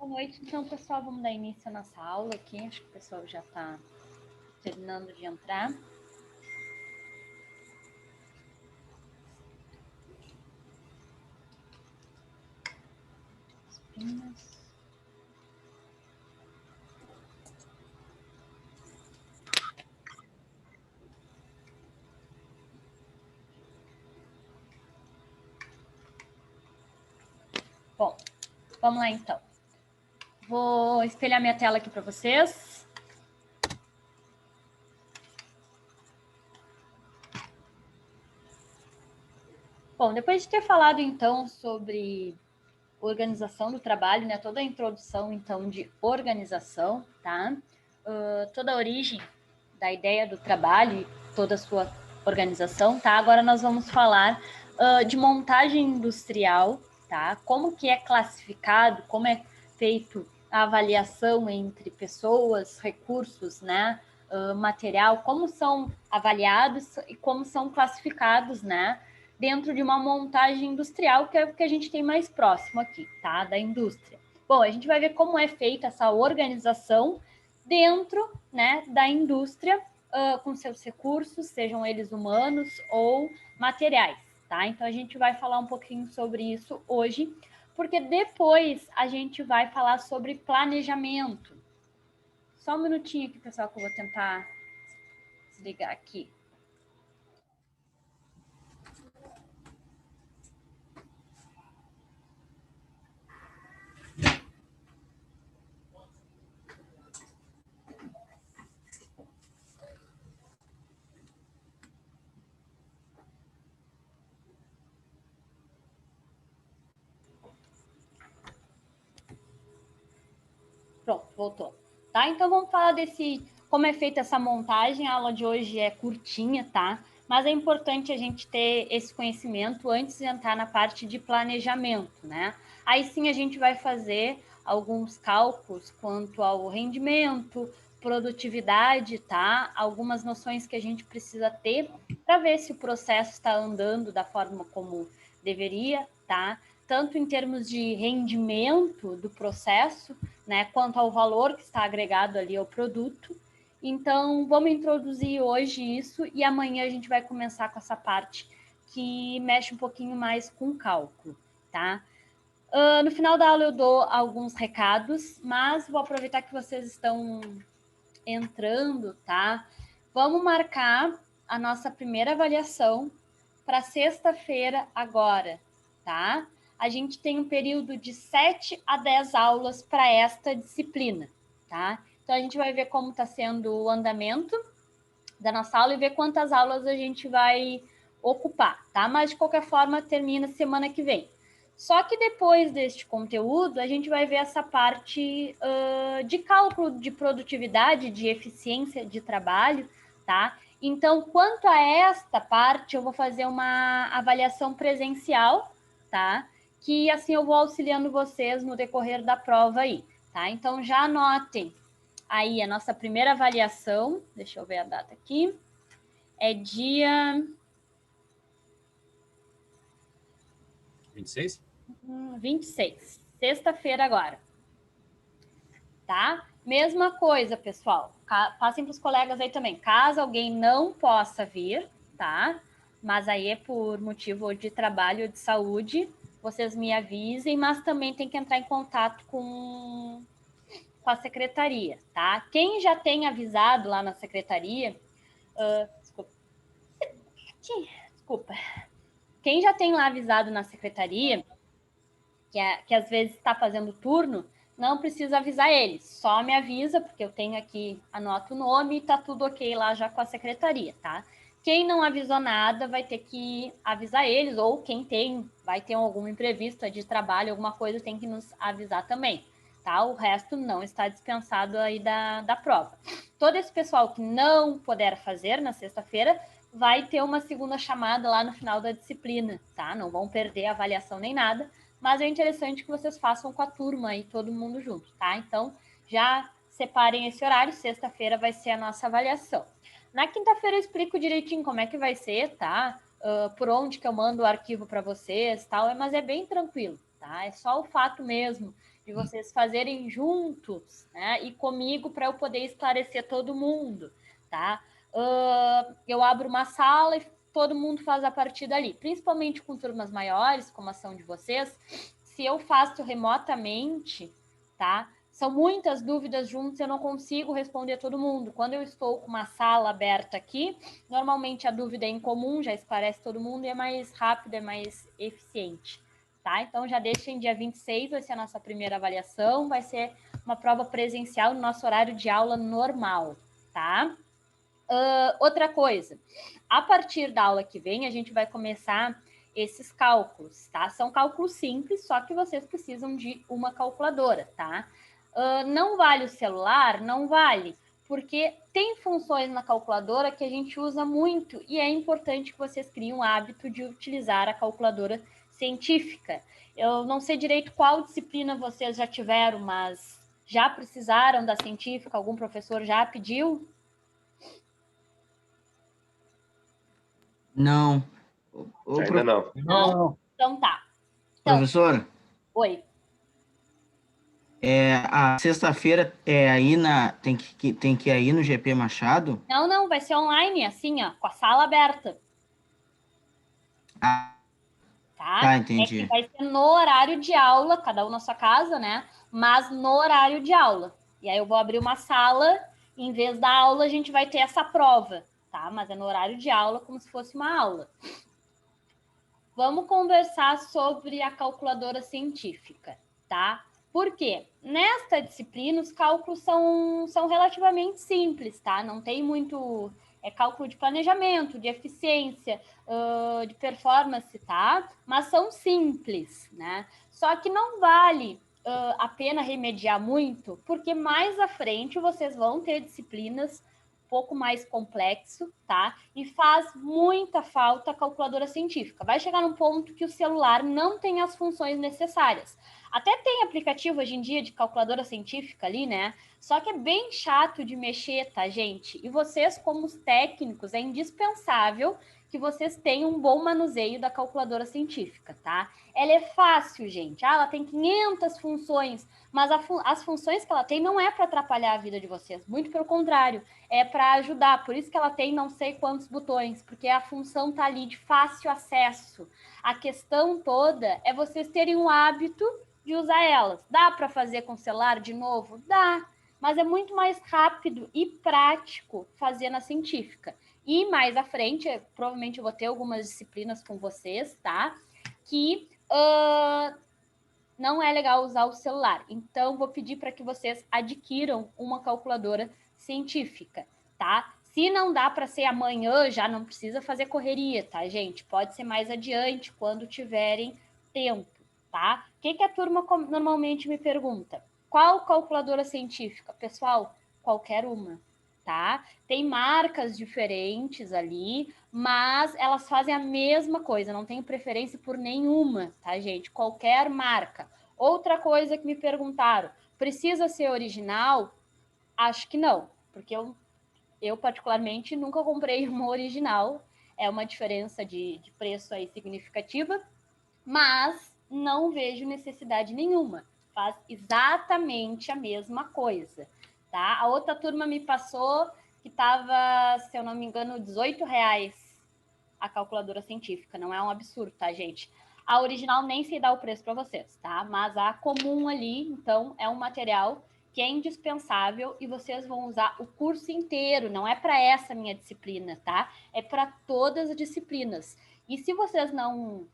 Boa noite, então, pessoal. Vamos dar início à nossa aula aqui. Acho que o pessoal já está terminando de entrar. Bom, vamos lá, então. Vou espelhar minha tela aqui para vocês. Bom, depois de ter falado, então, sobre organização do trabalho, né? Toda a introdução, então, de organização, tá? Toda a origem da ideia do trabalho e toda a sua organização, tá? Agora nós vamos falar de montagem industrial, tá? Como que é classificado, como é feito a avaliação entre pessoas, recursos, né? Material, como são avaliados e como são classificados, né? Dentro de uma montagem industrial, que é o que a gente tem mais próximo aqui, tá? Da indústria. Bom, a gente vai ver como é feita essa organização dentro, né, da indústria, com seus recursos, sejam eles humanos ou materiais, tá? Então, a gente vai falar um pouquinho sobre isso hoje, porque depois a gente vai falar sobre planejamento. Só um minutinho aqui, pessoal, que eu vou tentar desligar aqui. Pronto, voltou. Tá? Então, vamos falar como é feita essa montagem. A aula de hoje é curtinha, tá? Mas é importante a gente ter esse conhecimento antes de entrar na parte de planejamento, né? Aí sim a gente vai fazer alguns cálculos quanto ao rendimento, produtividade, tá? Algumas noções que a gente precisa ter para ver se o processo está andando da forma como deveria, tá? Tanto em termos de rendimento do processo, né, quanto ao valor que está agregado ali ao produto. Então, vamos introduzir hoje isso e amanhã a gente vai começar com essa parte que mexe um pouquinho mais com cálculo, tá? No final da aula eu dou alguns recados, mas vou aproveitar que vocês estão entrando, tá? Vamos marcar a nossa primeira avaliação para sexta-feira agora, tá? A gente tem um período de 7 a 10 aulas para esta disciplina, tá? Então, a gente vai ver como está sendo o andamento da nossa aula e ver quantas aulas a gente vai ocupar, tá? Mas, de qualquer forma, termina semana que vem. Só que depois deste conteúdo, a gente vai ver essa parte de cálculo de produtividade, de eficiência de trabalho, tá? Então, quanto a esta parte, eu vou fazer uma avaliação presencial, tá? Que assim eu vou auxiliando vocês no decorrer da prova aí, tá? Então, já anotem aí a nossa primeira avaliação, deixa eu ver a data aqui, é dia 26? 26, sexta-feira agora, tá? Mesma coisa, pessoal, passem para os colegas aí também, caso alguém não possa vir, tá? Mas aí é por motivo de trabalho ou de saúde, vocês me avisem, mas também tem que entrar em contato com a secretaria, tá? Quem já tem avisado lá na secretaria, desculpa, quem já tem lá avisado na secretaria, que às vezes está fazendo turno, não precisa avisar eles, só me avisa, porque eu tenho aqui, anoto o nome e tá tudo ok lá já com a secretaria, tá? Quem não avisou nada vai ter que avisar eles, ou quem vai ter algum imprevisto de trabalho, alguma coisa, tem que nos avisar também, tá? O resto não está dispensado aí da prova. Todo esse pessoal que não puder fazer na sexta-feira vai ter uma segunda chamada lá no final da disciplina, tá? Não vão perder a avaliação nem nada, mas é interessante que vocês façam com a turma aí, todo mundo junto, tá? Então, já separem esse horário, sexta-feira vai ser a nossa avaliação. Na quinta-feira eu explico direitinho como é que vai ser, tá? Por onde que eu mando o arquivo para vocês, tal, mas é bem tranquilo, tá? É só o fato mesmo de vocês fazerem juntos, né? E comigo para eu poder esclarecer todo mundo, tá? Eu abro uma sala e todo mundo faz a partida ali, principalmente com turmas maiores, como a ação de vocês. Se eu faço remotamente, tá? São muitas dúvidas juntos, eu não consigo responder todo mundo. Quando eu estou com uma sala aberta aqui, normalmente a dúvida é em comum, já esclarece todo mundo e é mais rápido, é mais eficiente, tá? Então já deixem dia 26, vai ser a nossa primeira avaliação, vai ser uma prova presencial no nosso horário de aula normal, tá? Outra coisa, a partir da aula que vem, a gente vai começar esses cálculos, tá? São cálculos simples, só que vocês precisam de uma calculadora, tá? Não vale o celular? Não vale, porque tem funções na calculadora que a gente usa muito e é importante que vocês criem o hábito de utilizar a calculadora científica. Eu não sei direito qual disciplina vocês já tiveram, mas já precisaram da científica? Algum professor já pediu? Não. Ainda não. Não? Então tá. Então, Professora? oi. A sexta-feira tem que ir aí no GP Machado? Não, vai ser online, assim, ó, com a sala aberta. Tá? Entendi. É que vai ser no horário de aula, cada um na sua casa, né? Mas no horário de aula. E aí eu vou abrir uma sala, e em vez da aula a gente vai ter essa prova, tá? Mas é no horário de aula, como se fosse uma aula. Vamos conversar sobre a calculadora científica, tá? Por quê? Nesta disciplina, os cálculos são relativamente simples, tá? Não tem muito... É cálculo de planejamento, de eficiência, de performance, tá? Mas são simples, né? Só que não vale a pena remediar muito, porque mais à frente vocês vão ter disciplinas um pouco mais complexo, tá? E faz muita falta a calculadora científica. Vai chegar num ponto que o celular não tem as funções necessárias. Até tem aplicativo hoje em dia de calculadora científica ali, né? Só que é bem chato de mexer, tá, gente? E vocês, como os técnicos, é indispensável que vocês tenham um bom manuseio da calculadora científica, tá? Ela é fácil, gente. Ela tem 500 funções, mas as funções que ela tem não é para atrapalhar a vida de vocês. Muito pelo contrário, é para ajudar. Por isso que ela tem não sei quantos botões, porque a função tá ali de fácil acesso. A questão toda é vocês terem o hábito de usar elas. Dá para fazer com o celular de novo? Dá, mas é muito mais rápido e prático fazer na científica. E mais à frente, provavelmente eu vou ter algumas disciplinas com vocês, tá? Que não é legal usar o celular. Então, vou pedir para que vocês adquiram uma calculadora científica, tá? Se não dá para ser amanhã, já não precisa fazer correria, tá, gente? Pode ser mais adiante, quando tiverem tempo, tá? O que a turma normalmente me pergunta? Qual calculadora científica? Pessoal, qualquer uma, tá? Tem marcas diferentes ali, mas elas fazem a mesma coisa, não tenho preferência por nenhuma, tá, gente? Qualquer marca. Outra coisa que me perguntaram, precisa ser original? Acho que não, porque eu particularmente nunca comprei uma original, é uma diferença de preço aí significativa, mas não vejo necessidade nenhuma, faz exatamente a mesma coisa, tá? A outra turma me passou que estava, se eu não me engano, R$18 a calculadora científica, não é um absurdo, tá, gente? A original nem sei dar o preço para vocês, tá? Mas a comum ali, então, é um material que é indispensável e vocês vão usar o curso inteiro, não é para essa minha disciplina, tá? É para todas as disciplinas. E se vocês não,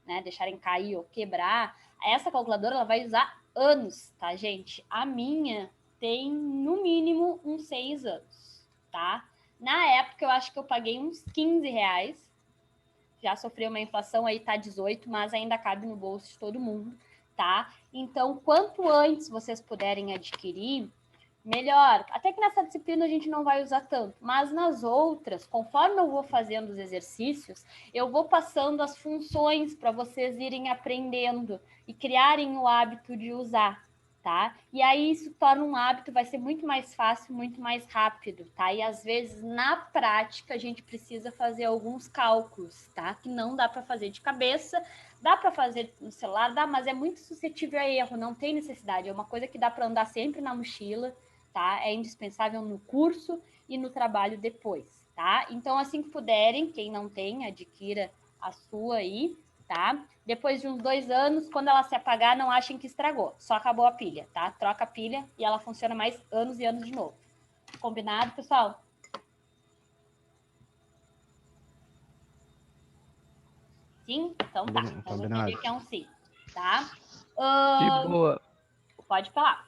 né, deixarem cair ou quebrar, essa calculadora ela vai usar anos, tá, gente? A minha tem, no mínimo, uns 6 anos, tá? Na época, eu acho que eu paguei uns R$15, já sofreu uma inflação, aí tá 18, mas ainda cabe no bolso de todo mundo, tá? Então, quanto antes vocês puderem adquirir, melhor. Até que nessa disciplina a gente não vai usar tanto, mas nas outras, conforme eu vou fazendo os exercícios, eu vou passando as funções para vocês irem aprendendo e criarem o hábito de usar, tá? E aí isso torna um hábito, vai ser muito mais fácil, muito mais rápido, tá? E às vezes, na prática, a gente precisa fazer alguns cálculos, tá? Que não dá para fazer de cabeça, dá para fazer no celular, dá, mas é muito suscetível a erro, não tem necessidade. É uma coisa que dá para andar sempre na mochila, tá? É indispensável no curso e no trabalho depois, tá? Então, assim que puderem, quem não tem, adquira a sua aí, tá? Depois de uns 2 anos, quando ela se apagar, não achem que estragou, só acabou a pilha, tá? Troca a pilha e ela funciona mais anos e anos de novo. Combinado, pessoal? Sim? Então tá. Então vou entender que é um sim, tá? De boa. Pode falar.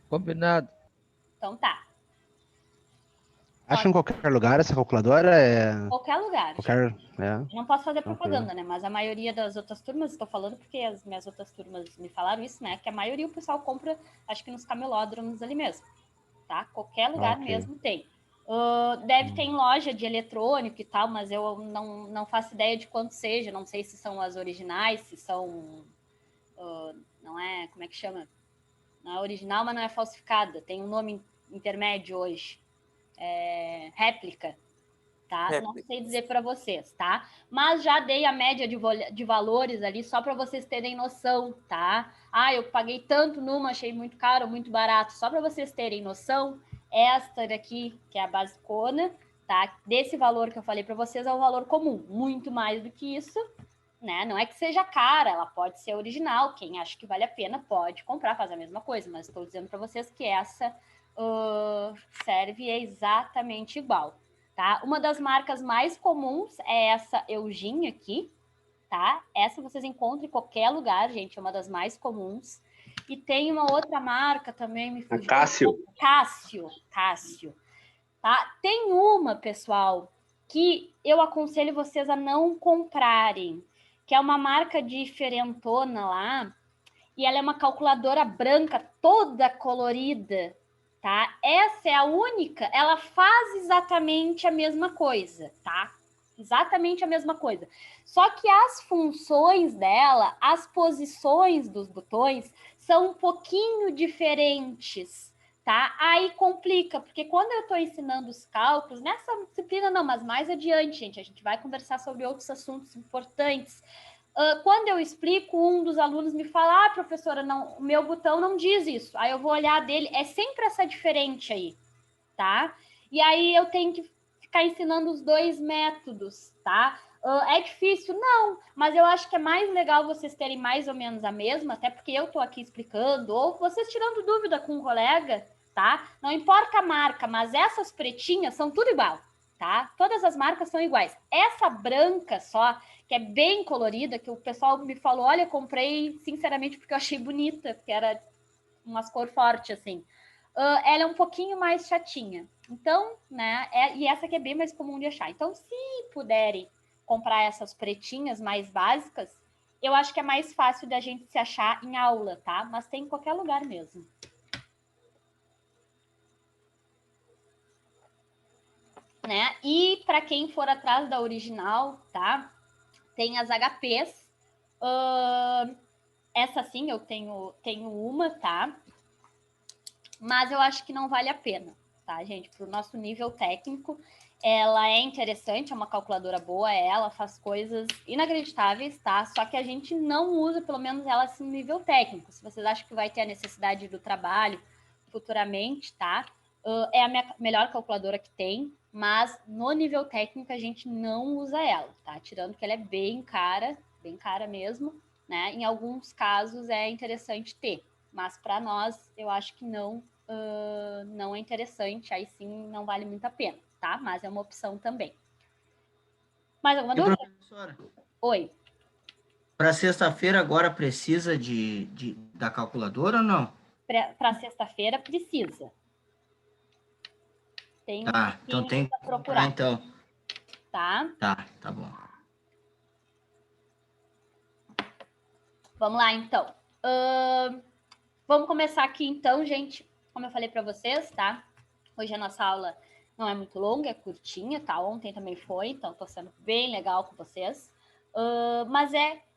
Combinado. Então tá. Acha em qualquer lugar essa calculadora? Qualquer lugar. Qualquer. Eu não posso fazer propaganda, né? Mas a maioria das outras turmas, estou falando porque as minhas outras turmas me falaram isso, né? Que a maioria o pessoal compra, acho que nos camelódromos ali mesmo, tá? Qualquer lugar mesmo tem. Deve ter em loja de eletrônico e tal, mas eu não faço ideia de quanto seja. Não sei se são as originais, se são... não é... Como é que chama? Não é original, mas não é falsificada. Tem um nome intermédio hoje. Réplica. Tá? Não sei dizer para vocês, tá? Mas já dei a média de valores ali só para vocês terem noção, tá? Ah, eu paguei tanto numa, achei muito caro, muito barato. Só para vocês terem noção, esta daqui, que é a basicona, tá? Desse valor que eu falei para vocês é o valor comum. Muito mais do que isso, né? Não é que seja cara, ela pode ser original. Quem acha que vale a pena pode comprar, faz a mesma coisa. Mas estou dizendo para vocês que essa serve exatamente igual. Tá? Uma das marcas mais comuns é essa Eugene aqui, tá? Essa vocês encontram em qualquer lugar, gente, é uma das mais comuns. E tem uma outra marca também, me fugiu. Cássio, tá? Tem uma, pessoal, que eu aconselho vocês a não comprarem, que é uma marca diferentona lá, e ela é uma calculadora branca, toda colorida, tá? Essa é a única, ela faz exatamente a mesma coisa, tá? Exatamente a mesma coisa. Só que as funções dela, as posições dos botões são um pouquinho diferentes, tá? Aí complica, porque quando eu estou ensinando os cálculos, nessa disciplina não, mas mais adiante, gente, a gente vai conversar sobre outros assuntos importantes. Quando eu explico, um dos alunos me fala, professora, não, o meu botão não diz isso. Aí eu vou olhar dele, é sempre essa diferente aí, tá? E aí eu tenho que ficar ensinando os dois métodos, tá? É difícil? Não, mas eu acho que é mais legal vocês terem mais ou menos a mesma, até porque eu tô aqui explicando, ou vocês tirando dúvida com um colega, tá? Não importa a marca, mas essas pretinhas são tudo igual, tá? Todas as marcas são iguais. Essa branca só, que é bem colorida, que o pessoal me falou, olha, comprei sinceramente porque eu achei bonita, porque era umas cor forte, assim. Ela é um pouquinho mais chatinha. Então, né, e essa aqui é bem mais comum de achar. Então, se puderem comprar essas pretinhas mais básicas, eu acho que é mais fácil da gente se achar em aula, tá? Mas tem em qualquer lugar mesmo. Né? E para quem for atrás da original, tá? Tem as HPs. Essa sim, eu tenho uma, tá? Mas eu acho que não vale a pena, tá, gente? Para o nosso nível técnico, ela é interessante, é uma calculadora boa, ela faz coisas inacreditáveis, tá? Só que a gente não usa, pelo menos, ela assim no nível técnico. Se vocês acham que vai ter a necessidade do trabalho futuramente, tá? É a melhor calculadora que tem, mas no nível técnico a gente não usa ela, tá? Tirando que ela é bem cara mesmo, né? Em alguns casos é interessante ter, mas para nós eu acho que não é interessante, aí sim não vale muito a pena, tá? Mas é uma opção também. Mais alguma dúvida? Professora? Oi. Para sexta-feira agora precisa da calculadora ou não? Para sexta-feira precisa. Tem um então tem que procurar, então. Tá? Tá bom. Vamos lá, então. Vamos começar aqui, então, gente. Como eu falei para vocês, tá? Hoje a nossa aula não é muito longa, é curtinha, tá? Ontem também foi, então tô sendo bem legal com vocês. mas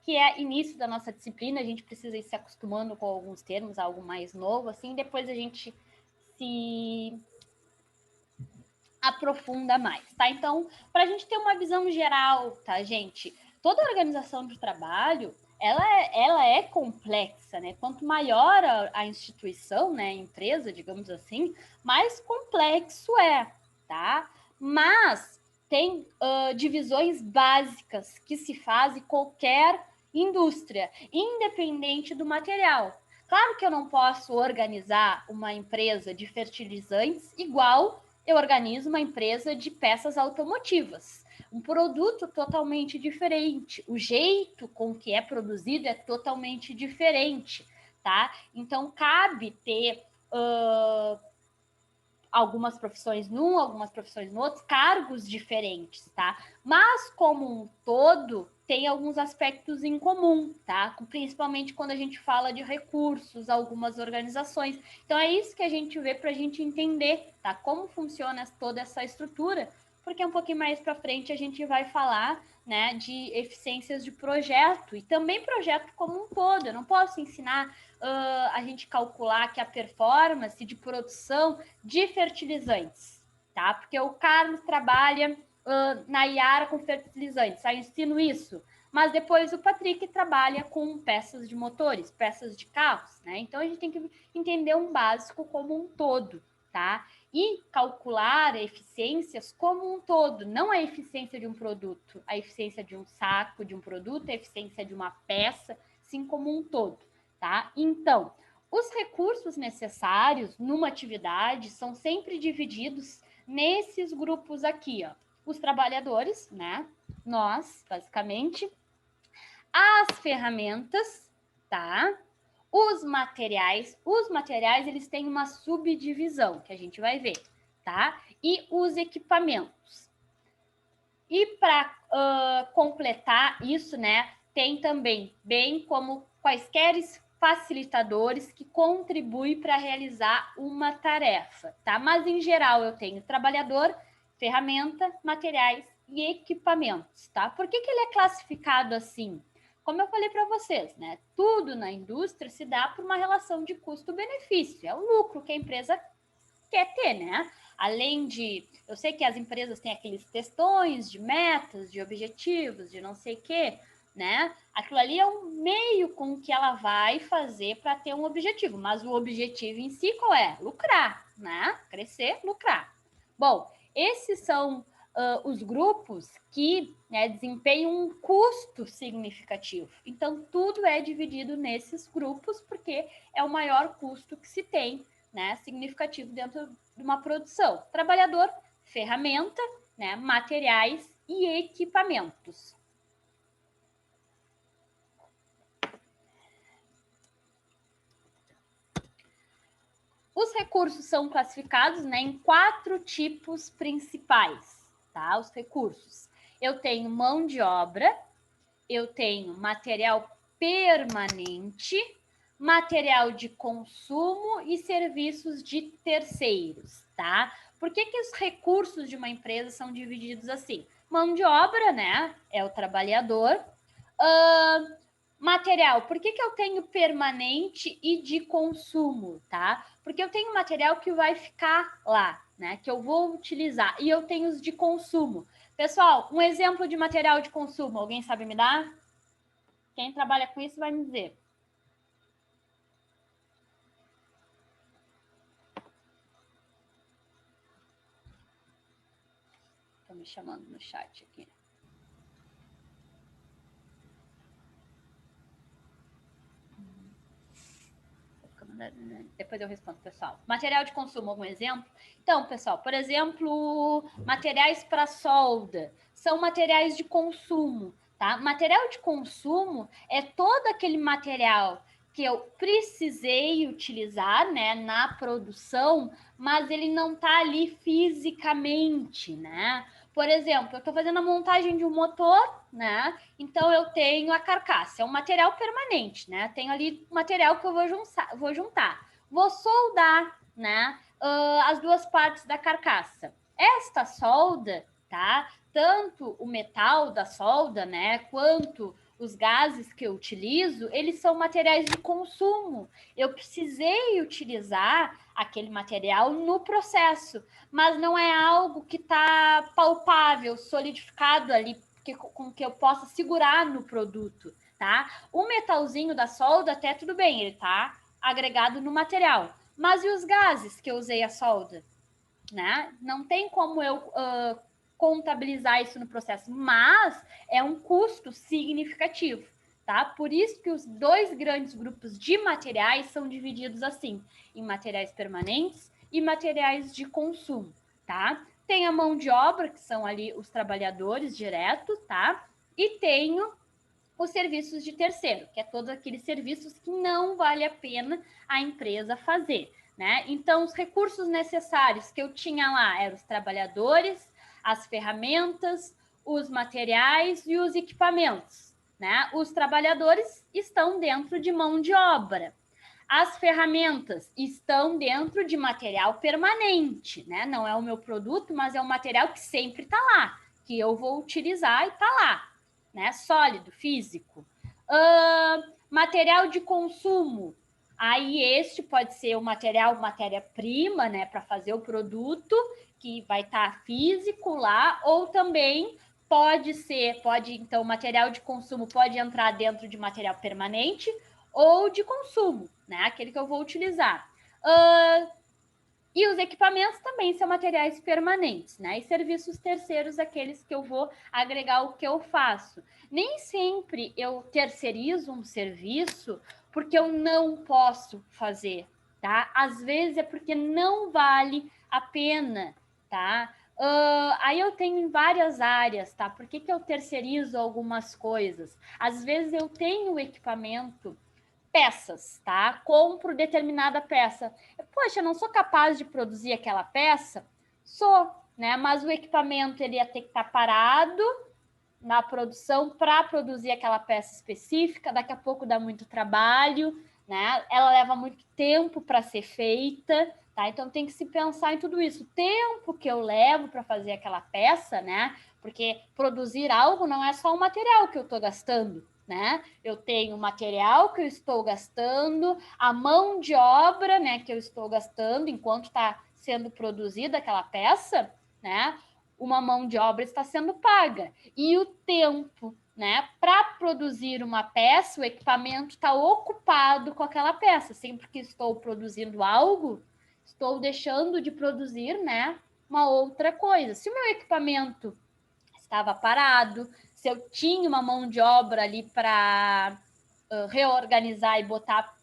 que é início da nossa disciplina, a gente precisa ir se acostumando com alguns termos, algo mais novo, assim, depois a gente se aprofunda mais, tá? Então, para a gente ter uma visão geral, tá, gente? Toda organização de trabalho, ela é complexa, né? Quanto maior a instituição, né, a empresa, digamos assim, mais complexo é, tá? Mas tem divisões básicas que se faz em qualquer indústria, independente do material. Claro que eu não posso organizar uma empresa de fertilizantes igual eu organizo uma empresa de peças automotivas. Um produto totalmente diferente. O jeito com que é produzido é totalmente diferente, tá? Então, cabe ter algumas profissões num, algumas profissões no outro, cargos diferentes, tá? Mas, como um todo, tem alguns aspectos em comum, tá? Principalmente quando a gente fala de recursos, algumas organizações. Então, é isso que a gente vê para a gente entender, tá? Como funciona toda essa estrutura, porque um pouquinho mais para frente a gente vai falar, né, de eficiências de projeto e também projeto como um todo. Eu não posso ensinar a gente calcular que a performance de produção de fertilizantes, tá? Porque o Carlos trabalha na Iara com fertilizantes, aí eu ensino isso. Mas depois o Patrick trabalha com peças de motores, peças de carros, né? Então a gente tem que entender um básico como um todo, tá? E calcular eficiências como um todo, não a eficiência de um produto, a eficiência de um saco, de um produto, a eficiência de uma peça, sim como um todo, tá? Então, os recursos necessários numa atividade são sempre divididos nesses grupos aqui, ó. Os trabalhadores, né? Nós, basicamente. As ferramentas, tá? Os materiais, eles têm uma subdivisão, que a gente vai ver, tá? E os equipamentos. E para completar isso, né, tem também, bem como quaisquer facilitadores que contribuem para realizar uma tarefa, tá? Mas, em geral, eu tenho trabalhador, ferramenta, materiais e equipamentos, tá? Por que ele é classificado assim? Como eu falei para vocês, né? Tudo na indústria se dá por uma relação de custo-benefício. É o lucro que a empresa quer ter, né? Além de... Eu sei que as empresas têm aqueles textões de metas, de objetivos, de não sei o quê, né? Aquilo ali é um meio com que ela vai fazer para ter um objetivo. Mas o objetivo em si qual é? Lucrar, né? Crescer, lucrar. Bom, esses são os grupos que, né, desempenham um custo significativo. Então, tudo é dividido nesses grupos porque é o maior custo que se tem, né, significativo dentro de uma produção. Trabalhador, ferramenta, né, materiais e equipamentos. Os recursos são classificados, né, em 4 tipos principais, tá? Os recursos. Eu tenho mão de obra, eu tenho material permanente, material de consumo e serviços de terceiros, tá? Por que os recursos de uma empresa são divididos assim? Mão de obra, né? É o trabalhador. Material, por que eu tenho permanente e de consumo, tá? Porque eu tenho material que vai ficar lá, né? Que eu vou utilizar. E eu tenho os de consumo. Pessoal, um exemplo de material de consumo, alguém sabe me dar? Quem trabalha com isso vai me dizer. Estão me chamando no chat aqui. Depois eu respondo, pessoal. Material de consumo, algum exemplo? Então, pessoal, por exemplo, materiais para solda são materiais de consumo, tá? Material de consumo é todo aquele material que eu precisei utilizar, né, na produção, mas ele não está ali fisicamente, né? Por exemplo, eu estou fazendo a montagem de um motor, né? Então eu tenho a carcaça, é um material permanente, né? Tenho ali material que eu vou juntar. Vou soldar, né? As duas partes da carcaça. Esta solda, tá? tanto o metal da solda, né, quanto os gases que eu utilizo, eles são materiais de consumo. Eu precisei utilizar aquele material no processo, mas não é algo que está palpável, solidificado ali, com que eu possa segurar no produto, tá? O metalzinho da solda até tudo bem, ele está agregado no material. Mas e os gases que eu usei a solda? Né? Não tem como eu contabilizar isso no processo, mas é um custo significativo, tá? Por isso que os dois grandes grupos de materiais são divididos assim, em materiais permanentes e materiais de consumo, tá? Tem a mão de obra, que são ali os trabalhadores diretos, tá? E tenho os serviços de terceiro, que é todos aqueles serviços que não vale a pena a empresa fazer, né? Então, os recursos necessários que eu tinha lá eram os trabalhadores, as ferramentas, os materiais e os equipamentos, né? Os trabalhadores estão dentro de mão de obra. As ferramentas estão dentro de material permanente, né? Não é o meu produto, mas é um material que sempre está lá, que eu vou utilizar e está lá, né? Sólido, físico. Material de consumo. Aí este pode ser o material, matéria-prima, né? Para fazer o produto, que vai estar físico lá, ou também pode então, material de consumo pode entrar dentro de material permanente ou de consumo, né? Aquele que eu vou utilizar. E os equipamentos também são materiais permanentes, né? E serviços terceiros, aqueles que eu vou agregar o que eu faço. Nem sempre eu terceirizo um serviço porque eu não posso fazer, tá? Às vezes é porque não vale a pena, tá? Aí eu tenho em várias áreas, tá? Por que eu terceirizo algumas coisas? Às vezes eu tenho o equipamento, peças, tá? Compro determinada peça. Poxa, eu não sou capaz de produzir aquela peça? Sou, né? Mas o equipamento ele ia ter que estar parado na produção para produzir aquela peça específica. Daqui a pouco dá muito trabalho, né? Ela leva muito tempo para ser feita, tá? Então tem que se pensar em tudo isso. O tempo que eu levo para fazer aquela peça, né? Porque produzir algo não é só o material que eu estou gastando, né? Eu tenho o material que eu estou gastando, a mão de obra, né, que eu estou gastando enquanto está sendo produzida aquela peça, né? Uma mão de obra está sendo paga. E o tempo, né, para produzir uma peça, o equipamento está ocupado com aquela peça. Sempre que estou produzindo algo, estou deixando de produzir, né, uma outra coisa. Se o meu equipamento estava parado, se eu tinha uma mão de obra ali para reorganizar e botar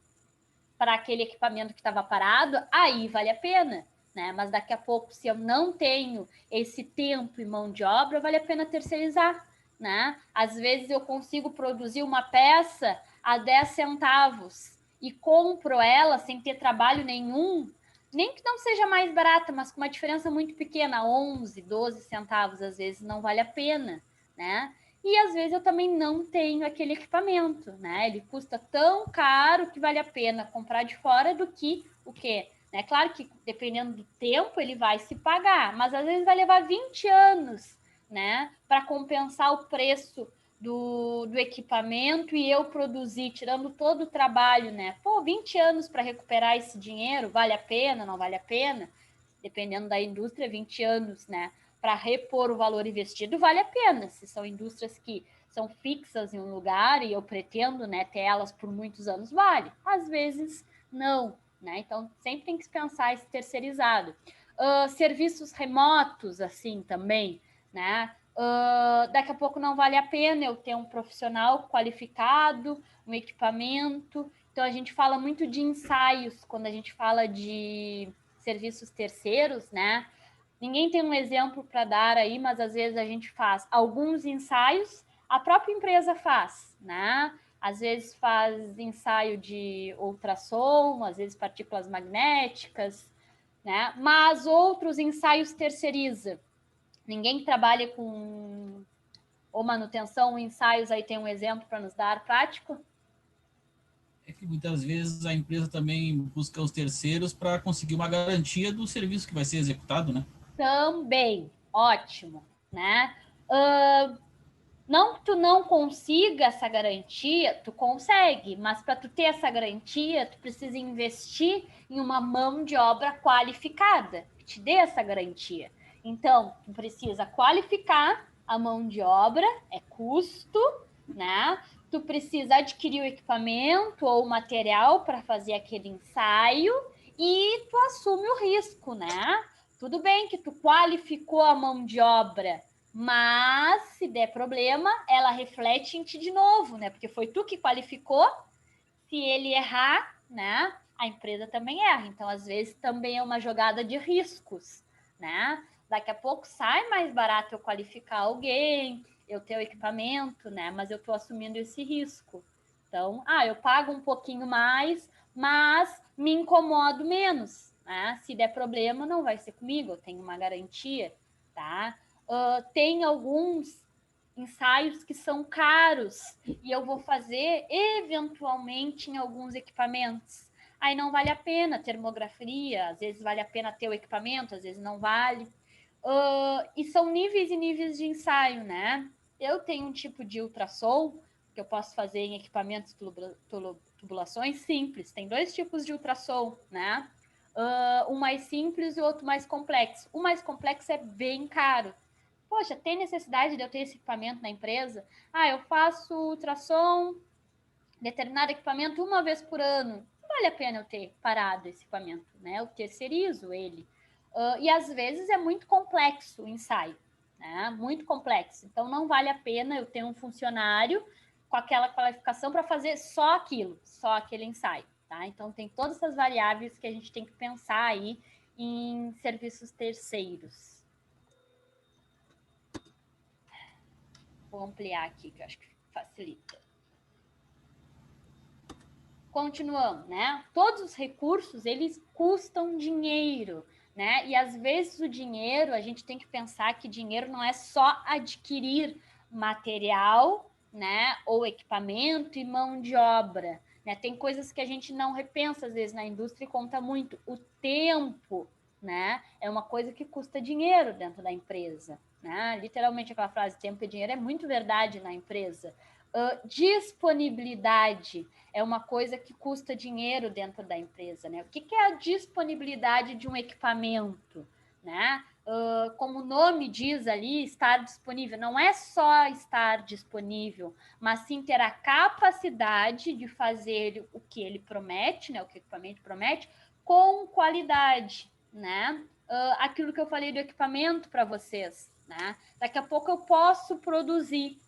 para aquele equipamento que estava parado, aí vale a pena, né? Mas daqui a pouco, se eu não tenho esse tempo e mão de obra, vale a pena terceirizar, né? Às vezes eu consigo produzir uma peça a 10 centavos e compro ela sem ter trabalho nenhum, nem que não seja mais barata, mas com uma diferença muito pequena, 11, 12 centavos, às vezes não vale a pena, né? E às vezes eu também não tenho aquele equipamento, né? Ele custa tão caro que vale a pena comprar de fora do que o quê? Né? Claro que dependendo do tempo ele vai se pagar, mas às vezes vai levar 20 anos, né? Para compensar o preço do equipamento e eu produzir, tirando todo o trabalho, né? Pô, 20 anos para recuperar esse dinheiro, vale a pena, não vale a pena? Dependendo da indústria, 20 anos, né? Para repor o valor investido, vale a pena. Se são indústrias que são fixas em um lugar e eu pretendo, né, ter elas por muitos anos, vale. Às vezes, não, né? Então, sempre tem que pensar esse terceirizado. Serviços remotos, assim, também, né? Daqui a pouco não vale a pena eu ter um profissional qualificado, um equipamento. Então, a gente fala muito de ensaios quando a gente fala de serviços terceiros, né? Ninguém tem um exemplo para dar aí, mas às vezes a gente faz alguns ensaios, a própria empresa faz, né? Às vezes faz ensaio de ultrassom, às vezes partículas magnéticas, né? Mas outros ensaios terceiriza. Ninguém trabalha com ou manutenção, ensaios, aí tem um exemplo para nos dar prático? É que muitas vezes a empresa também busca os terceiros para conseguir uma garantia do serviço que vai ser executado, né? Também, ótimo, né? Não que tu não consiga essa garantia, tu consegue, mas para tu ter essa garantia, tu precisa investir em uma mão de obra qualificada, que te dê essa garantia. Então, tu precisa qualificar a mão de obra, é custo, né? Tu precisa adquirir o equipamento ou o material para fazer aquele ensaio e tu assume o risco, né? Tudo bem que tu qualificou a mão de obra, mas se der problema, ela reflete em ti de novo, né? Porque foi tu que qualificou. Se ele errar, né? A empresa também erra. Então, às vezes, também é uma jogada de riscos, né? Daqui a pouco sai mais barato eu qualificar alguém, eu ter o equipamento, né? Mas eu estou assumindo esse risco. Então, eu pago um pouquinho mais, mas me incomodo menos, né? Se der problema, não vai ser comigo, eu tenho uma garantia, tá? Tem alguns ensaios que são caros e eu vou fazer eventualmente em alguns equipamentos. Aí não vale a pena termografia, às vezes vale a pena ter o equipamento, às vezes não vale. E são níveis e níveis de ensaio, né? Eu tenho um tipo de ultrassom que eu posso fazer em equipamentos tubulações simples. Tem 2 tipos de ultrassom, né? Um mais simples e o outro mais complexo. O mais complexo é bem caro. Poxa, tem necessidade de eu ter esse equipamento na empresa? Eu faço ultrassom, determinado equipamento, uma vez por ano. Não vale a pena eu ter parado esse equipamento, né? Eu terceirizo ele. E às vezes é muito complexo o ensaio, né? Muito complexo. Então não vale a pena eu ter um funcionário com aquela qualificação para fazer só aquilo, só aquele ensaio, tá? Então tem todas essas variáveis que a gente tem que pensar aí em serviços terceiros. Vou ampliar aqui, que eu acho que facilita. Continuando, né? Todos os recursos, eles custam dinheiro, né? E às vezes o dinheiro, a gente tem que pensar que dinheiro não é só adquirir material, né? Ou equipamento e mão de obra, né? Tem coisas que a gente não repensa, às vezes, na indústria e conta muito. O tempo, né? É uma coisa que custa dinheiro dentro da empresa, né? Literalmente aquela frase, tempo e dinheiro, é muito verdade na empresa. Disponibilidade é uma coisa que custa dinheiro dentro da empresa, né? O que é a disponibilidade de um equipamento, né? Como o nome diz ali, estar disponível. Não é só estar disponível, mas sim ter a capacidade de fazer o que ele promete, né? O que o equipamento promete, com qualidade, né? Aquilo que eu falei do equipamento para vocês, né? Daqui a pouco eu posso produzir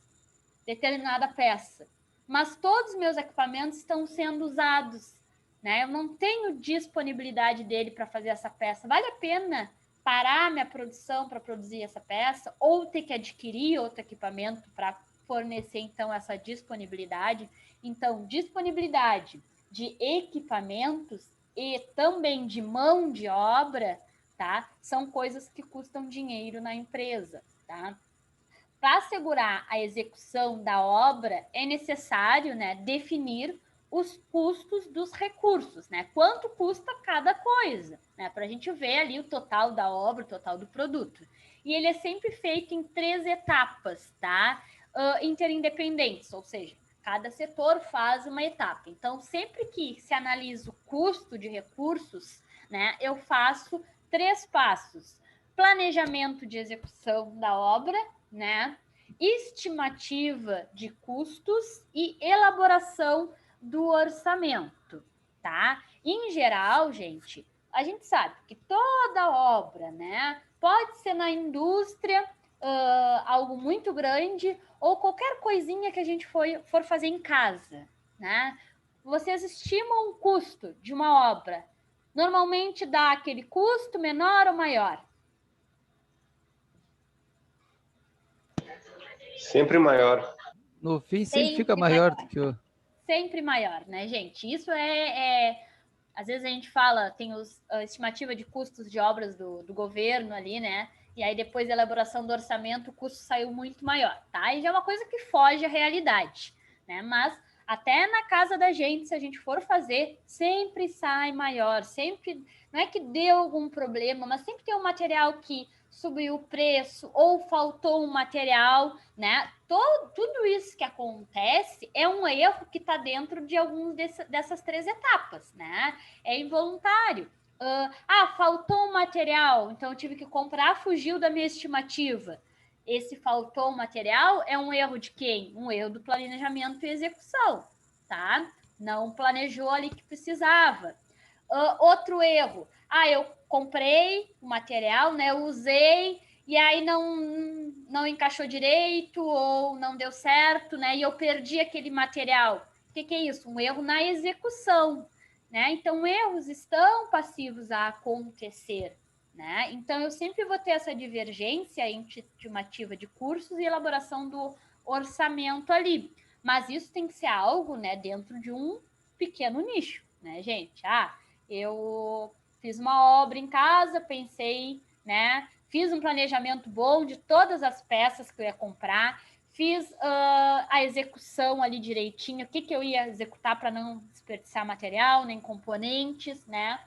determinada peça, mas todos os meus equipamentos estão sendo usados, né? Eu não tenho disponibilidade dele para fazer essa peça. Vale a pena parar minha produção para produzir essa peça ou ter que adquirir outro equipamento para fornecer, então, essa disponibilidade? Então, disponibilidade de equipamentos e também de mão de obra, tá? São coisas que custam dinheiro na empresa, tá? Para assegurar a execução da obra, é necessário, né, definir os custos dos recursos, né? Quanto custa cada coisa, né? Para a gente ver ali o total da obra, o total do produto. E ele é sempre feito em 3 etapas, tá? Interindependentes, ou seja, cada setor faz uma etapa. Então, sempre que se analisa o custo de recursos, né, eu faço 3 passos: planejamento de execução da obra, né? Estimativa de custos e elaboração do orçamento, tá? Em geral, gente, a gente sabe que toda obra, né, pode ser na indústria, algo muito grande, ou qualquer coisinha que a gente for fazer em casa, né? Vocês estimam o custo de uma obra. Normalmente dá aquele custo menor ou maior? Sempre maior. No fim, sempre fica maior do que o... Sempre maior, né, gente? Isso às vezes a gente fala, tem a estimativa de custos de obras do governo ali, né? E aí depois da elaboração do orçamento, o custo saiu muito maior, tá? E já é uma coisa que foge à realidade, né? Mas até na casa da gente, se a gente for fazer, sempre sai maior, sempre... Não é que deu algum problema, mas sempre tem um material que subiu o preço, ou faltou um material, né? Tudo isso que acontece é um erro que está dentro de algumas dessas 3 etapas, né? É involuntário. Faltou um material, então eu tive que comprar, fugiu da minha estimativa. Esse faltou um material é um erro de quem? Um erro do planejamento e execução, tá? Não planejou ali que precisava. Outro erro, eu comprei o material, né? Eu usei e aí não encaixou direito ou não deu certo, né? E eu perdi aquele material. O que é isso? Um erro na execução, né? Então, erros estão passivos a acontecer, né? Então, eu sempre vou ter essa divergência entre estimativa de cursos e elaboração do orçamento ali. Mas isso tem que ser algo, né, dentro de um pequeno nicho, né, gente? Eu fiz uma obra em casa, pensei, né? Fiz um planejamento bom de todas as peças que eu ia comprar, fiz a execução ali direitinho, o que eu ia executar para não desperdiçar material, nem componentes, né?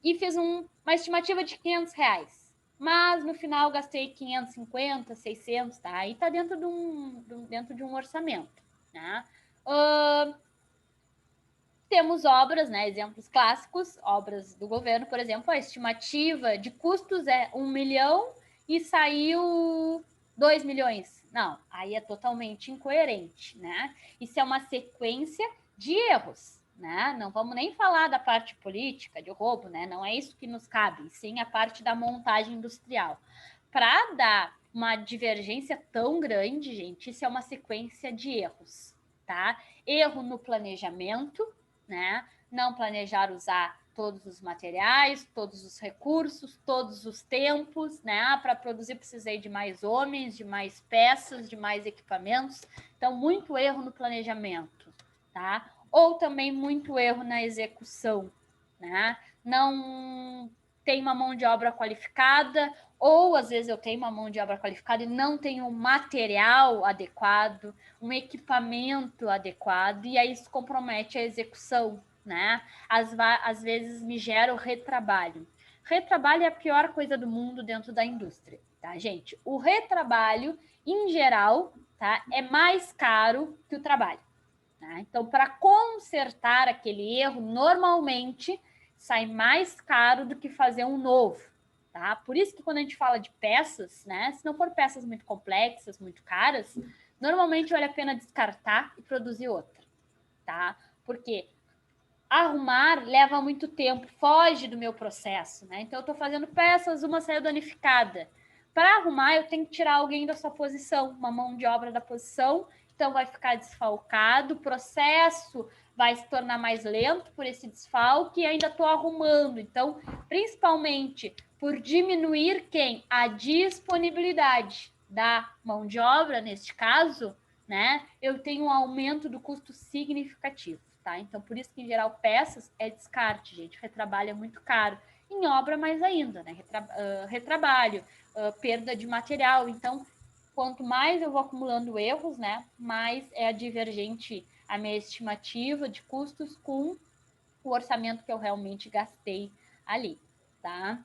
E fiz uma estimativa de R$500. Mas no final gastei 550, 600, tá? Aí tá dentro de um orçamento, né? Temos obras, né, exemplos clássicos, obras do governo, por exemplo, a estimativa de custos é 1 milhão e saiu 2 milhões. Não, aí é totalmente incoerente, né? Isso é uma sequência de erros, né? Não vamos nem falar da parte política, de roubo, né? Não é isso que nos cabe, sim a parte da montagem industrial. Para dar uma divergência tão grande, gente, isso é uma sequência de erros, tá? Erro no planejamento, né? Não planejar usar todos os materiais, todos os recursos, todos os tempos, né? Para produzir precisei de mais homens, de mais peças, de mais equipamentos. Então, muito erro no planejamento, tá? Ou também muito erro na execução, né? Não tem uma mão de obra qualificada, ou às vezes eu tenho uma mão de obra qualificada e não tenho um material adequado, um equipamento adequado, e aí isso compromete a execução, né? Às vezes me gera o retrabalho. Retrabalho é a pior coisa do mundo dentro da indústria, tá, gente? O retrabalho, em geral, tá, é mais caro que o trabalho. Tá? Então, para consertar aquele erro, normalmente sai mais caro do que fazer um novo. Tá? Por isso que quando a gente fala de peças, né, se não for peças muito complexas, muito caras, normalmente vale a pena descartar e produzir outra. Tá? Porque arrumar leva muito tempo, foge do meu processo. Né? Então, eu estou fazendo peças, uma saiu danificada. Para arrumar, eu tenho que tirar alguém da sua posição, uma mão de obra da posição, então vai ficar desfalcado, o processo vai se tornar mais lento por esse desfalque e ainda estou arrumando. Então, principalmente por diminuir quem? A disponibilidade da mão de obra, neste caso, né? Eu tenho um aumento do custo significativo, tá? Então, por isso que, em geral, peças é descarte, gente. Retrabalho é muito caro. Em obra, mais ainda, né? Retrabalho, perda de material. Então, quanto mais eu vou acumulando erros, né, mais é divergente a minha estimativa de custos com o orçamento que eu realmente gastei ali, tá?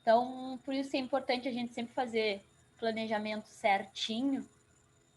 Então, por isso é importante a gente sempre fazer planejamento certinho,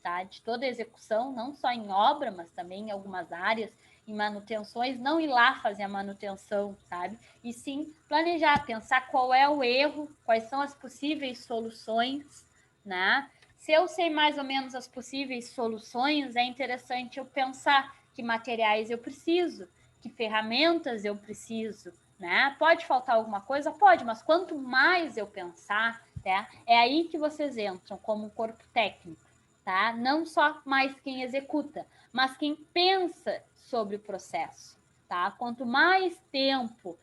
tá? De toda a execução, não só em obra, mas também em algumas áreas, em manutenções, não ir lá fazer a manutenção, sabe? E sim planejar, pensar qual é o erro, quais são as possíveis soluções, né? Se eu sei mais ou menos as possíveis soluções, é interessante eu pensar que materiais eu preciso, que ferramentas eu preciso, né? Pode faltar alguma coisa? Pode, mas quanto mais eu pensar, tá? É aí que vocês entram como corpo técnico, tá? Não só mais quem executa, mas quem pensa sobre o processo, tá? Quanto mais tempo,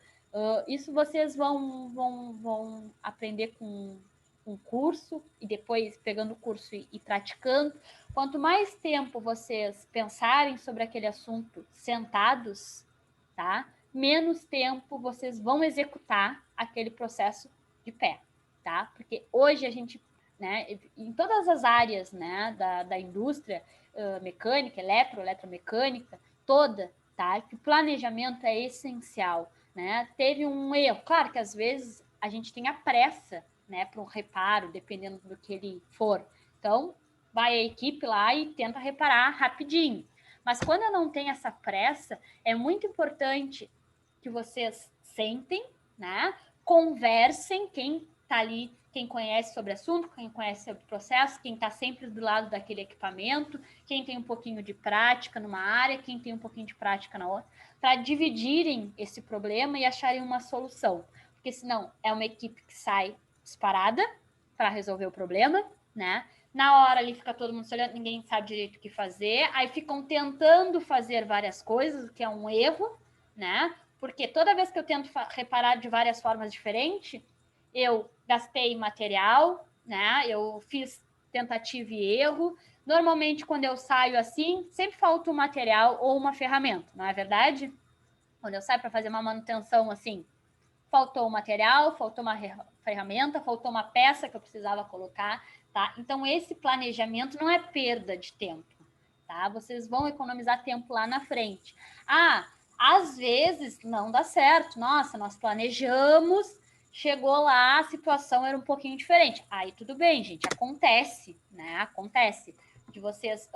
isso vocês vão aprender com um curso e depois pegando o curso e praticando. Quanto mais tempo vocês pensarem sobre aquele assunto sentados, tá? Menos tempo vocês vão executar aquele processo de pé, tá? Porque hoje a gente, né, em todas as áreas, né, da indústria, mecânica, eletromecânica, toda, tá? Que o planejamento é essencial, né? Teve um erro, claro que às vezes a gente tenha pressa, né, para um reparo, dependendo do que ele for. Então, vai a equipe lá e tenta reparar rapidinho. Mas quando eu não tenho essa pressa, é muito importante que vocês sentem, né, conversem, quem está ali, quem conhece sobre o assunto, quem conhece sobre o processo, quem está sempre do lado daquele equipamento, quem tem um pouquinho de prática numa área, quem tem um pouquinho de prática na outra, para dividirem esse problema e acharem uma solução. Porque senão é uma equipe que sai disparada para resolver o problema, né? Na hora ali fica todo mundo se olhando, ninguém sabe direito o que fazer, aí ficam tentando fazer várias coisas, o que é um erro, né? Porque toda vez que eu tento reparar de várias formas diferentes, eu gastei material, né? Eu fiz tentativa e erro. Normalmente, quando eu saio assim, sempre falta um material ou uma ferramenta, não é verdade? Quando eu saio para fazer uma manutenção assim, faltou um material, faltou uma ferramenta, faltou uma peça que eu precisava colocar, tá? Então, esse planejamento não é perda de tempo, tá? Vocês vão economizar tempo lá na frente. Às vezes não dá certo. Nossa, nós planejamos, chegou lá, a situação era um pouquinho diferente. Aí tudo bem, gente, acontece, né? Acontece de vocês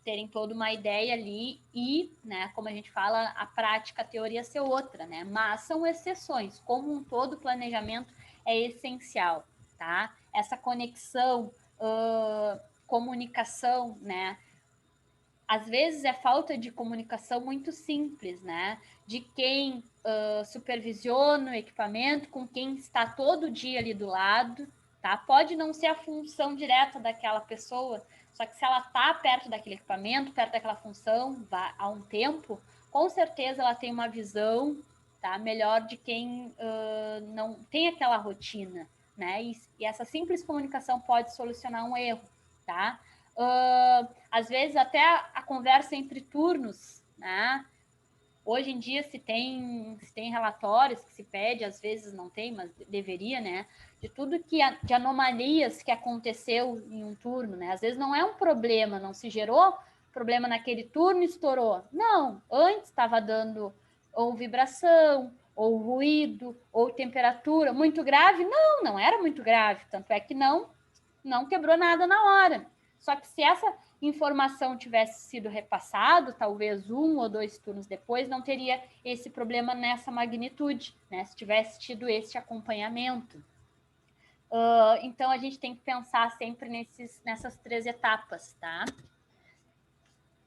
terem toda uma ideia ali e, né, como a gente fala, a prática, a teoria ser outra, né? Mas são exceções. Como um todo, o planejamento é essencial, tá? Essa conexão, comunicação, né? Às vezes é falta de comunicação muito simples, né? De quem supervisiona o equipamento, com quem está todo dia ali do lado, tá? Pode não ser a função direta daquela pessoa, só que se ela está perto daquele equipamento, perto daquela função, há um tempo, com certeza ela tem uma visão, tá? Melhor de quem não tem aquela rotina, né? E essa simples comunicação pode solucionar um erro, tá? Às vezes até a conversa entre turnos, né? Hoje em dia se tem relatórios que se pede, às vezes não tem, mas deveria, né? De tudo de anomalias que aconteceu em um turno, né? Às vezes não é um problema, não se gerou problema naquele turno e estourou. Não, antes estava dando ou vibração, ou ruído, ou temperatura muito grave. Não era muito grave, tanto é que não quebrou nada na hora. Só que se essa informação tivesse sido repassado, talvez 1 ou 2 turnos depois, não teria esse problema nessa magnitude, né? Se tivesse tido esse acompanhamento. Então, a gente tem que pensar sempre nessas 3 etapas, tá?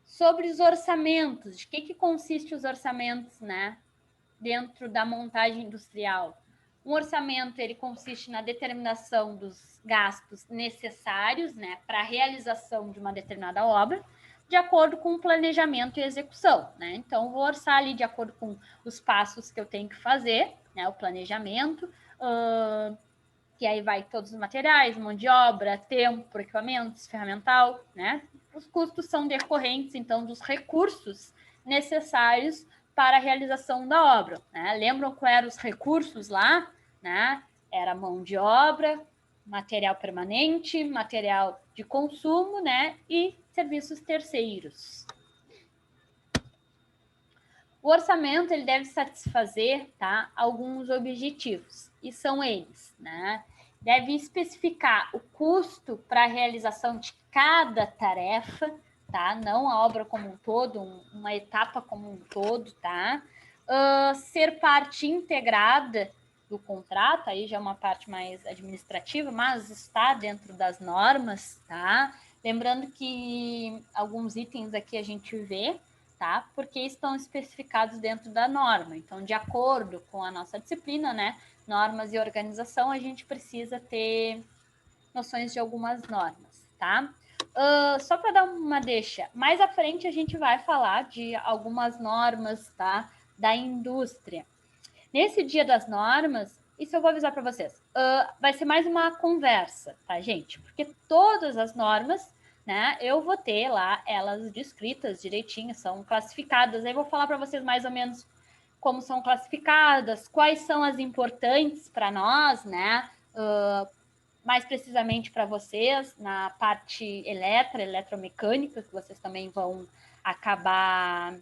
Sobre os orçamentos, de que consiste os orçamentos, né? Dentro da montagem industrial. Um orçamento, ele consiste na determinação dos gastos necessários, né, para a realização de uma determinada obra, de acordo com o planejamento e execução, né? Então, vou orçar ali de acordo com os passos que eu tenho que fazer, né, o planejamento, que aí vai todos os materiais, mão de obra, tempo, equipamentos, ferramental, né? Os custos são decorrentes, então, dos recursos necessários para a realização da obra, né? Lembram quais eram os recursos lá, né? Era mão de obra, material permanente, material de consumo, né? E serviços terceiros. O orçamento, ele deve satisfazer, tá, alguns objetivos, e são eles, né? Deve especificar o custo para a realização de cada tarefa, tá? Não a obra como um todo, uma etapa como um todo, tá? Ser parte integrada do contrato, aí já é uma parte mais administrativa, mas está dentro das normas, tá? Lembrando que alguns itens aqui a gente vê, tá? Porque estão especificados dentro da norma. Então, de acordo com a nossa disciplina, né? Normas e organização, a gente precisa ter noções de algumas normas, tá? Só para dar uma deixa, mais à frente a gente vai falar de algumas normas, tá? Da indústria. Nesse dia das normas, isso eu vou avisar para vocês, vai ser mais uma conversa, tá, gente? Porque todas as normas, né, eu vou ter lá elas descritas direitinho, são classificadas. Aí eu vou falar para vocês mais ou menos como são classificadas, quais são as importantes para nós, né? Mais precisamente para vocês, na parte eletromecânica, que vocês também vão acabar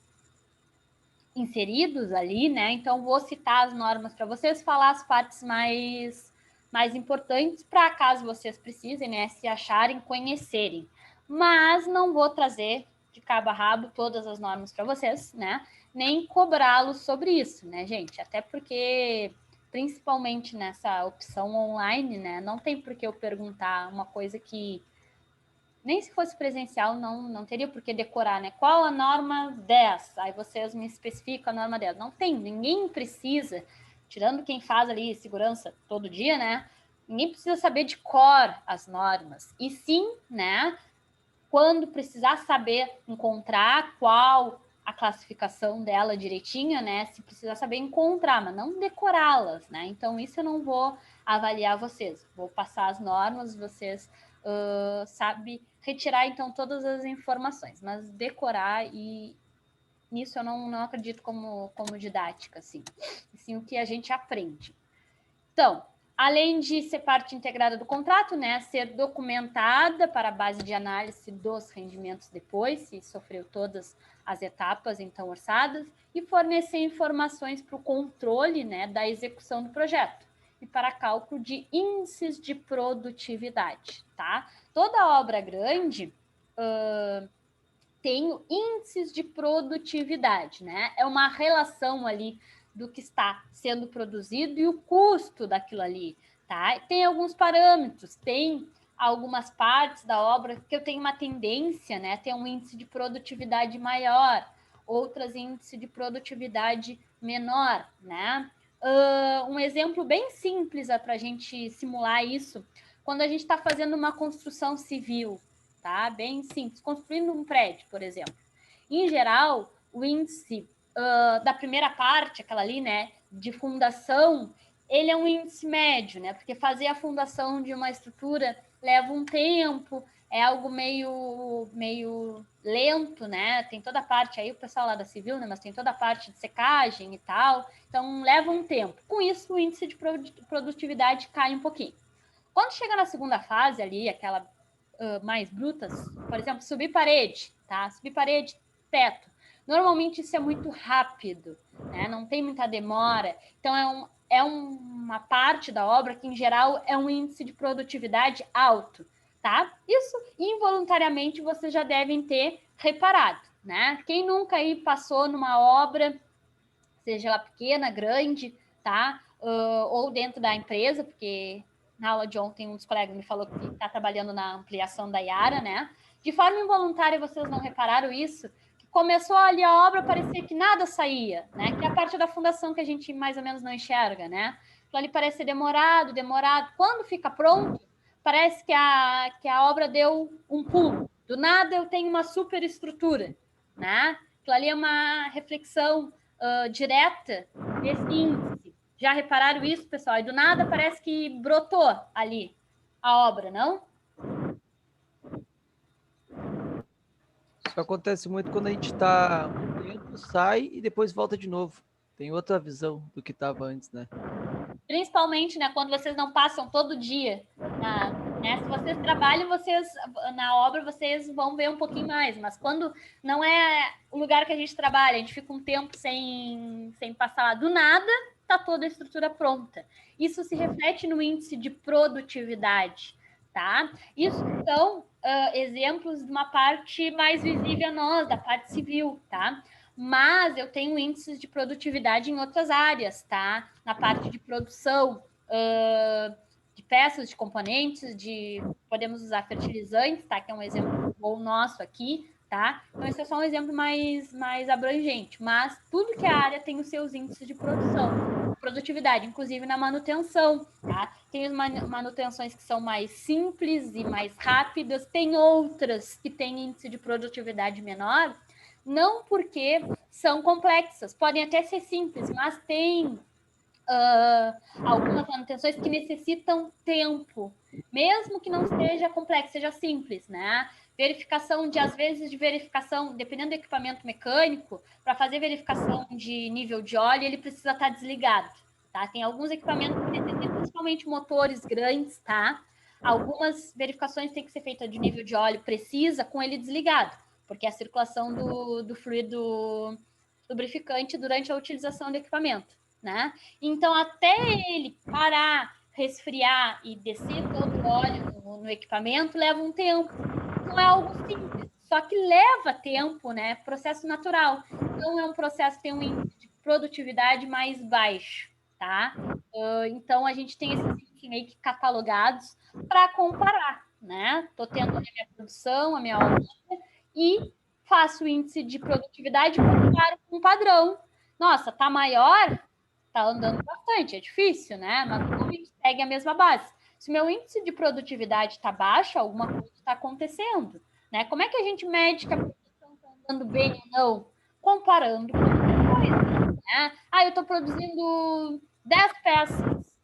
inseridos ali, né? Então, vou citar as normas para vocês, falar as partes mais importantes para caso vocês precisem, né? Se acharem, conhecerem. Mas não vou trazer de cabo a rabo todas as normas para vocês, né? Nem cobrá-los sobre isso, né, gente? Até porque, principalmente nessa opção online, né? Não tem por que eu perguntar uma coisa que nem se fosse presencial, não teria por que decorar, né? Qual a norma 10? Aí vocês me especificam a norma 10. Não tem, ninguém precisa, tirando quem faz ali segurança todo dia, né? Ninguém precisa saber de cor as normas. E sim, né? Quando precisar saber encontrar qual a classificação dela direitinha, né? Se precisar saber encontrar, mas não decorá-las, né? Então, isso eu não vou avaliar vocês. Vou passar as normas, vocês sabe retirar, então, todas as informações, mas decorar, e nisso eu não acredito como didática, assim. Assim, o que a gente aprende. Então, além de ser parte integrada do contrato, né, ser documentada para a base de análise dos rendimentos depois, se sofreu todas as etapas então orçadas, e fornecer informações para o controle, né, da execução do projeto e para cálculo de índices de produtividade, tá? Toda obra grande tem índices de produtividade, né? É uma relação ali do que está sendo produzido e o custo daquilo ali, tá? Tem alguns parâmetros, tem algumas partes da obra que eu tenho uma tendência, né? Ter um índice de produtividade maior, outras índice de produtividade menor, né? Um exemplo bem simples para a gente simular isso, quando a gente está fazendo uma construção civil, tá? Bem simples, construindo um prédio, por exemplo. Em geral, o índice da primeira parte, aquela ali, né, de fundação, ele é um índice médio, né? Porque fazer a fundação de uma estrutura leva um tempo, é algo meio lento, né? Tem toda a parte aí, o pessoal lá da civil, né? Mas tem toda a parte de secagem e tal, então leva um tempo. Com isso, o índice de produtividade cai um pouquinho. Quando chega na segunda fase ali, aquela mais brutas, por exemplo, subir parede, tá? Subir parede, teto. Normalmente isso é muito rápido, né? Não tem muita demora. Então, é uma parte da obra que, em geral, é um índice de produtividade alto, tá? Isso, involuntariamente, vocês já devem ter reparado, né? Quem nunca aí passou numa obra, seja ela pequena, grande, tá? Ou dentro da empresa, porque na aula de ontem um dos colegas me falou que está trabalhando na ampliação da Iara, né? De forma involuntária, vocês não repararam isso? Começou ali a obra, parecia que nada saía, né? Que é a parte da fundação que a gente mais ou menos não enxerga, né? Então, ali parece ser demorado. Quando fica pronto, parece que a obra deu um pulo. Do nada eu tenho uma super estrutura, né? Aquilo ali é uma reflexão direta desse índice. Já repararam isso, pessoal? E do nada parece que brotou ali a obra, não? Isso acontece muito quando a gente está um tempo, sai e depois volta de novo. Tem outra visão do que estava antes, né? Principalmente, né, quando vocês não passam todo dia. Né? Se vocês trabalham, na obra, vocês vão ver um pouquinho mais. Mas quando não é o lugar que a gente trabalha, a gente fica um tempo sem passar lá do nada, está toda a estrutura pronta. Isso se reflete no índice de produtividade, tá? Isso são exemplos de uma parte mais visível a nós, da parte civil, tá? Mas eu tenho índices de produtividade em outras áreas, tá? Na parte de produção de peças, de componentes, podemos usar fertilizantes, tá? Que é um exemplo bom nosso aqui, tá? Então, esse é só um exemplo mais abrangente, mas tudo que é área tem os seus índices de produtividade, inclusive na manutenção, tá? Tem as manutenções que são mais simples e mais rápidas, tem outras que têm índice de produtividade menor, não porque são complexas, podem até ser simples, mas tem algumas manutenções que necessitam tempo, mesmo que não seja complexo, seja simples, né? Verificação às vezes, dependendo do equipamento mecânico, para fazer verificação de nível de óleo, ele precisa estar desligado, tá? Tem alguns equipamentos que necessitam, principalmente motores grandes, tá? Algumas verificações têm que ser feitas de nível de óleo precisa com ele desligado, porque a circulação do fluido lubrificante durante a utilização do equipamento, né? Então, até ele parar, resfriar e descer todo o óleo no equipamento, leva um tempo. Não é algo simples, só que leva tempo, né? Processo natural. Então, é um processo que tem um índice de produtividade mais baixo, tá? Então, a gente tem esses itens meio que catalogados para comparar, né? Estou tendo a minha produção, a minha obra, e faço o índice de produtividade e comparo com um padrão. Nossa, tá maior, tá andando bastante, é difícil, né? Mas a gente segue a mesma base. Se meu índice de produtividade está baixo, alguma coisa está acontecendo, né? Como é que a gente mede que a produção está andando bem ou não? Comparando com outra coisa, né? Eu estou produzindo 10 peças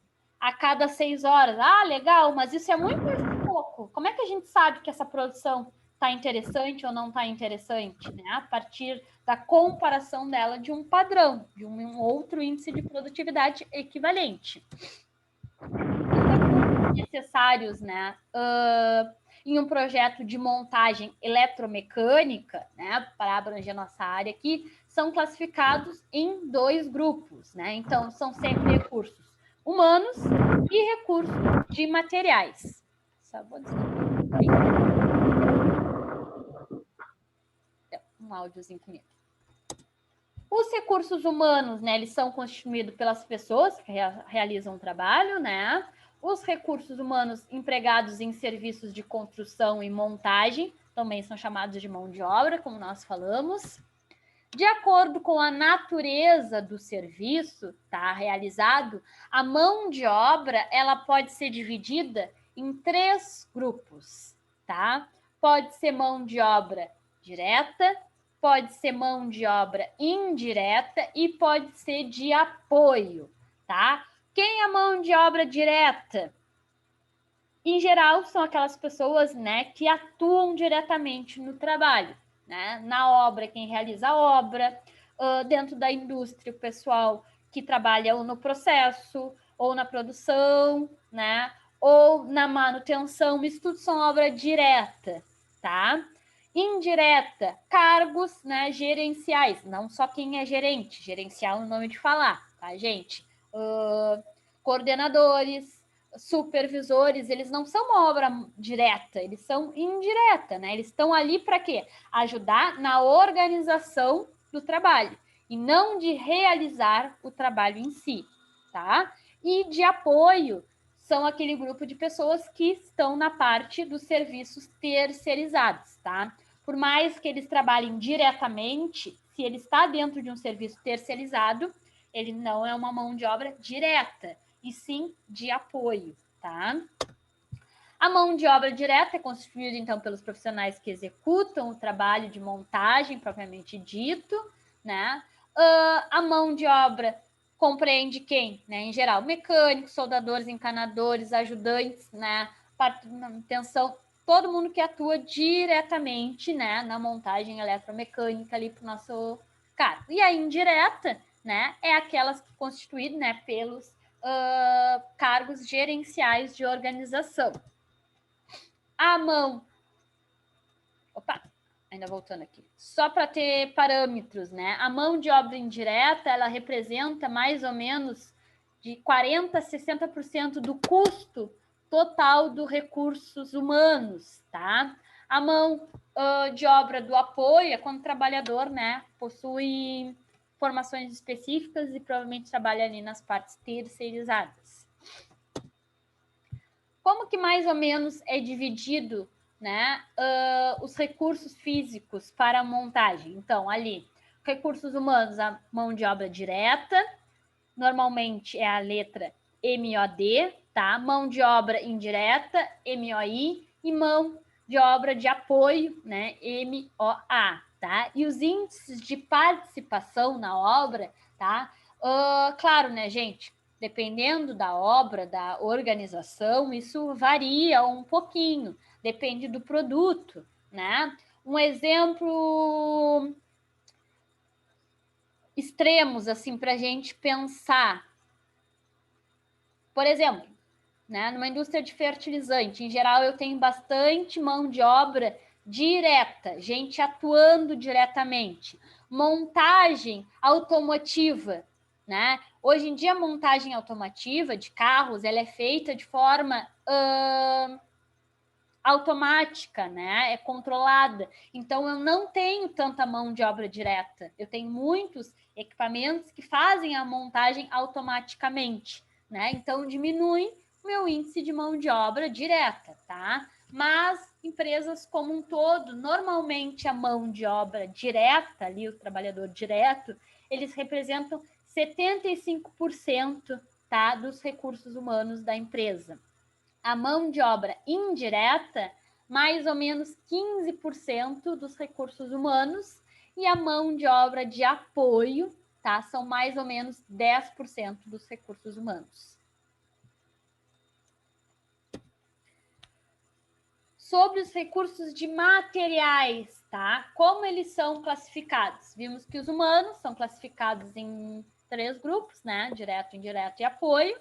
a cada 6 horas. Legal, mas isso é muito pouco. Como é que a gente sabe que essa produção está interessante ou não está interessante, né? A partir da comparação dela de um padrão, de um outro índice de produtividade equivalente. Necessários, né? Em um projeto de montagem eletromecânica, né? Para abranger nossa área aqui, são classificados em 2 grupos, né? Então, são sempre recursos humanos e recursos de materiais. Só vou um áudiozinho comigo. Os recursos humanos, né, eles são constituídos pelas pessoas que realizam o trabalho, né? Os recursos humanos empregados em serviços de construção e montagem também são chamados de mão de obra, como nós falamos. De acordo com a natureza do serviço, tá, realizado, a mão de obra, ela pode ser dividida em 3 grupos, tá? Pode ser mão de obra direta, pode ser mão de obra indireta e pode ser de apoio, tá? Quem é mão de obra direta? Em geral, são aquelas pessoas, né, que atuam diretamente no trabalho, né? Na obra, quem realiza a obra, dentro da indústria, o pessoal que trabalha ou no processo, ou na produção, né? Ou na manutenção, isso tudo são obra direta, tá? Indireta, cargos, né, gerenciais, não só quem é gerente, gerencial no nome de falar, tá, gente? Coordenadores, supervisores, eles não são uma obra direta, eles são indireta, né? Eles estão ali para quê? Ajudar na organização do trabalho e não de realizar o trabalho em si, tá? E de apoio são aquele grupo de pessoas que estão na parte dos serviços terceirizados, tá? Por mais que eles trabalhem diretamente, se ele está dentro de um serviço terceirizado, ele não é uma mão de obra direta, e sim de apoio, tá? A mão de obra direta é constituída, então, pelos profissionais que executam o trabalho de montagem, propriamente dito, né? A mão de obra compreende quem, né? Em geral, mecânicos, soldadores, encanadores, ajudantes, né? Parte de manutenção, todo mundo que atua diretamente, né? Na montagem eletromecânica ali para o nosso cargo. E a indireta, né? É aquelas constituídas, né? Pelos cargos gerenciais de organização. A mão... Opa, ainda voltando aqui. Só para ter parâmetros, né? A mão de obra indireta, ela representa mais ou menos de 40% a 60% do custo total dos recursos humanos, tá? A mão de obra do apoio é quando o trabalhador, né, possui formações específicas e provavelmente trabalha ali nas partes terceirizadas. Como que mais ou menos é dividido, né, os recursos físicos para a montagem? Então, ali, recursos humanos, a mão de obra direta, normalmente é a letra MOD, tá? Mão de obra indireta, MOI, e mão de obra de apoio, né, MOA, tá? E os índices de participação na obra, tá? Claro, né, gente? Dependendo da obra, da organização, isso varia um pouquinho, depende do produto, né? Um exemplo extremos, assim, para a gente pensar. Por exemplo, né, numa indústria de fertilizante, em geral, eu tenho bastante mão de obra direta, gente atuando diretamente. Montagem automotiva, né? Hoje em dia, a montagem automotiva de carros, ela é feita de forma automática, né? É controlada. Então, eu não tenho tanta mão de obra direta. Eu tenho muitos equipamentos que fazem a montagem automaticamente, né? Então, diminui o meu índice de mão de obra direta, tá? Mas empresas como um todo, normalmente a mão de obra direta, ali o trabalhador direto, eles representam 75%, tá, dos recursos humanos da empresa. A mão de obra indireta, mais ou menos 15% dos recursos humanos, e a mão de obra de apoio, tá, são mais ou menos 10% dos recursos humanos. Sobre os recursos de materiais, tá? Como eles são classificados? Vimos que os humanos são classificados em 3 grupos, né? Direto, indireto e apoio.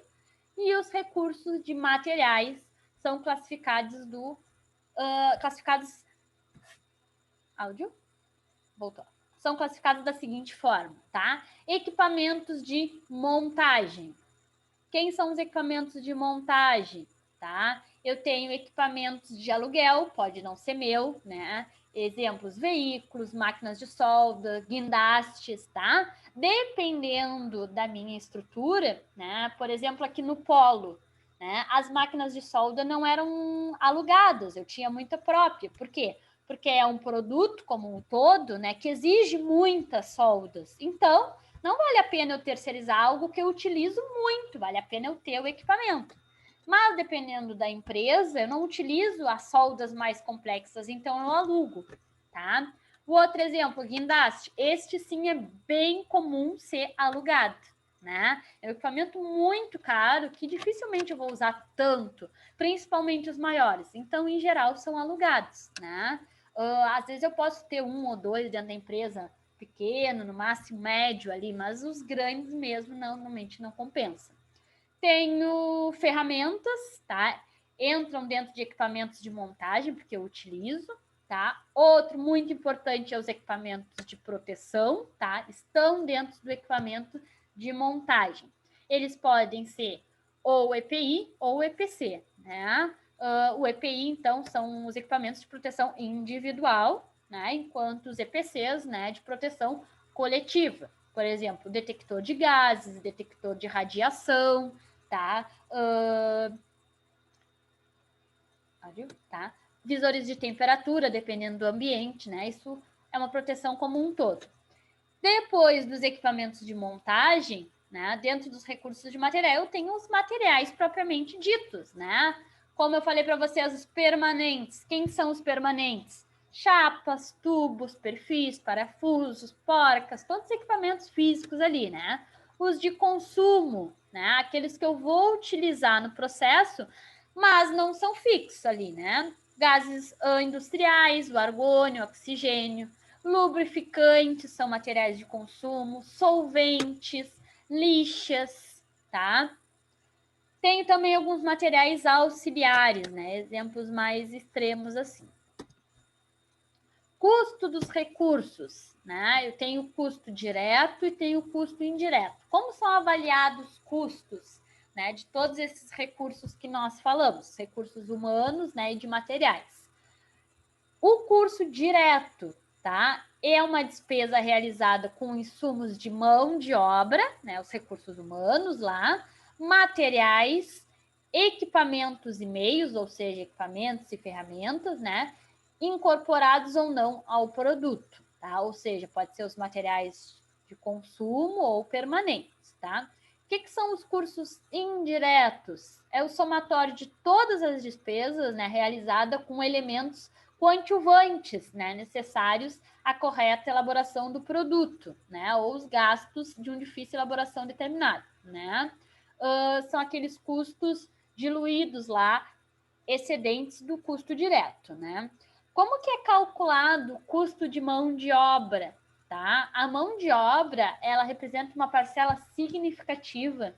E os recursos de materiais são classificados áudio? Voltou. São classificados da seguinte forma, tá? Equipamentos de montagem. Quem são os equipamentos de montagem, tá? Eu tenho equipamentos de aluguel, pode não ser meu, né? Exemplos, veículos, máquinas de solda, guindastes, tá? Dependendo da minha estrutura, né? Por exemplo, aqui no polo, né? As máquinas de solda não eram alugadas, eu tinha muita própria. Por quê? Porque é um produto como um todo, né? Que exige muitas soldas. Então, não vale a pena eu terceirizar algo que eu utilizo muito, vale a pena eu ter o equipamento. Mas, dependendo da empresa, eu não utilizo as soldas mais complexas, então eu alugo, tá? O outro exemplo, guindaste. Este sim é bem comum ser alugado, né? É um equipamento muito caro que dificilmente eu vou usar tanto, principalmente os maiores. Então, em geral, são alugados, né? Às vezes eu posso ter 1 ou 2 dentro da empresa, pequeno, no máximo médio ali, mas os grandes mesmo normalmente não compensa. Tenho ferramentas, tá? Entram dentro de equipamentos de montagem, porque eu utilizo, tá? Outro muito importante é os equipamentos de proteção, tá? Estão dentro do equipamento de montagem. Eles podem ser ou EPI ou EPC, né? O EPI, então, são os equipamentos de proteção individual, né? Enquanto os EPCs, né, de proteção coletiva. Por exemplo, detector de gases, detector de radiação, tá? Tá? Visores de temperatura, dependendo do ambiente, né? Isso é uma proteção como um todo. Depois dos equipamentos de montagem, né? Dentro dos recursos de material, eu tenho os materiais propriamente ditos, né? Como eu falei para vocês, os permanentes. Quem são os permanentes? Chapas, tubos, perfis, parafusos, porcas, todos os equipamentos físicos ali, né? Os de consumo, né? Aqueles que eu vou utilizar no processo, mas não são fixos ali, né? Gases industriais, o argônio, o oxigênio, lubrificantes são materiais de consumo, solventes, lixas, tá? Tenho também alguns materiais auxiliares, né? Exemplos mais extremos assim. Custo dos recursos, né? Eu tenho custo direto e tenho custo indireto. Como são avaliados custos, né, de todos esses recursos que nós falamos, recursos humanos, né, e de materiais? O custo direto, tá? É uma despesa realizada com insumos de mão de obra, né, os recursos humanos lá, materiais, equipamentos e meios, ou seja, equipamentos e ferramentas, né, incorporados ou não ao produto, tá? Ou seja, pode ser os materiais de consumo ou permanentes, tá? O que são os custos indiretos? É o somatório de todas as despesas, né, realizada com elementos coadjuvantes, né, necessários à correta elaboração do produto, né, ou os gastos de um difícil elaboração determinado, né? São aqueles custos diluídos lá, excedentes do custo direto, né? Como que é calculado o custo de mão de obra, tá? A mão de obra, ela representa uma parcela significativa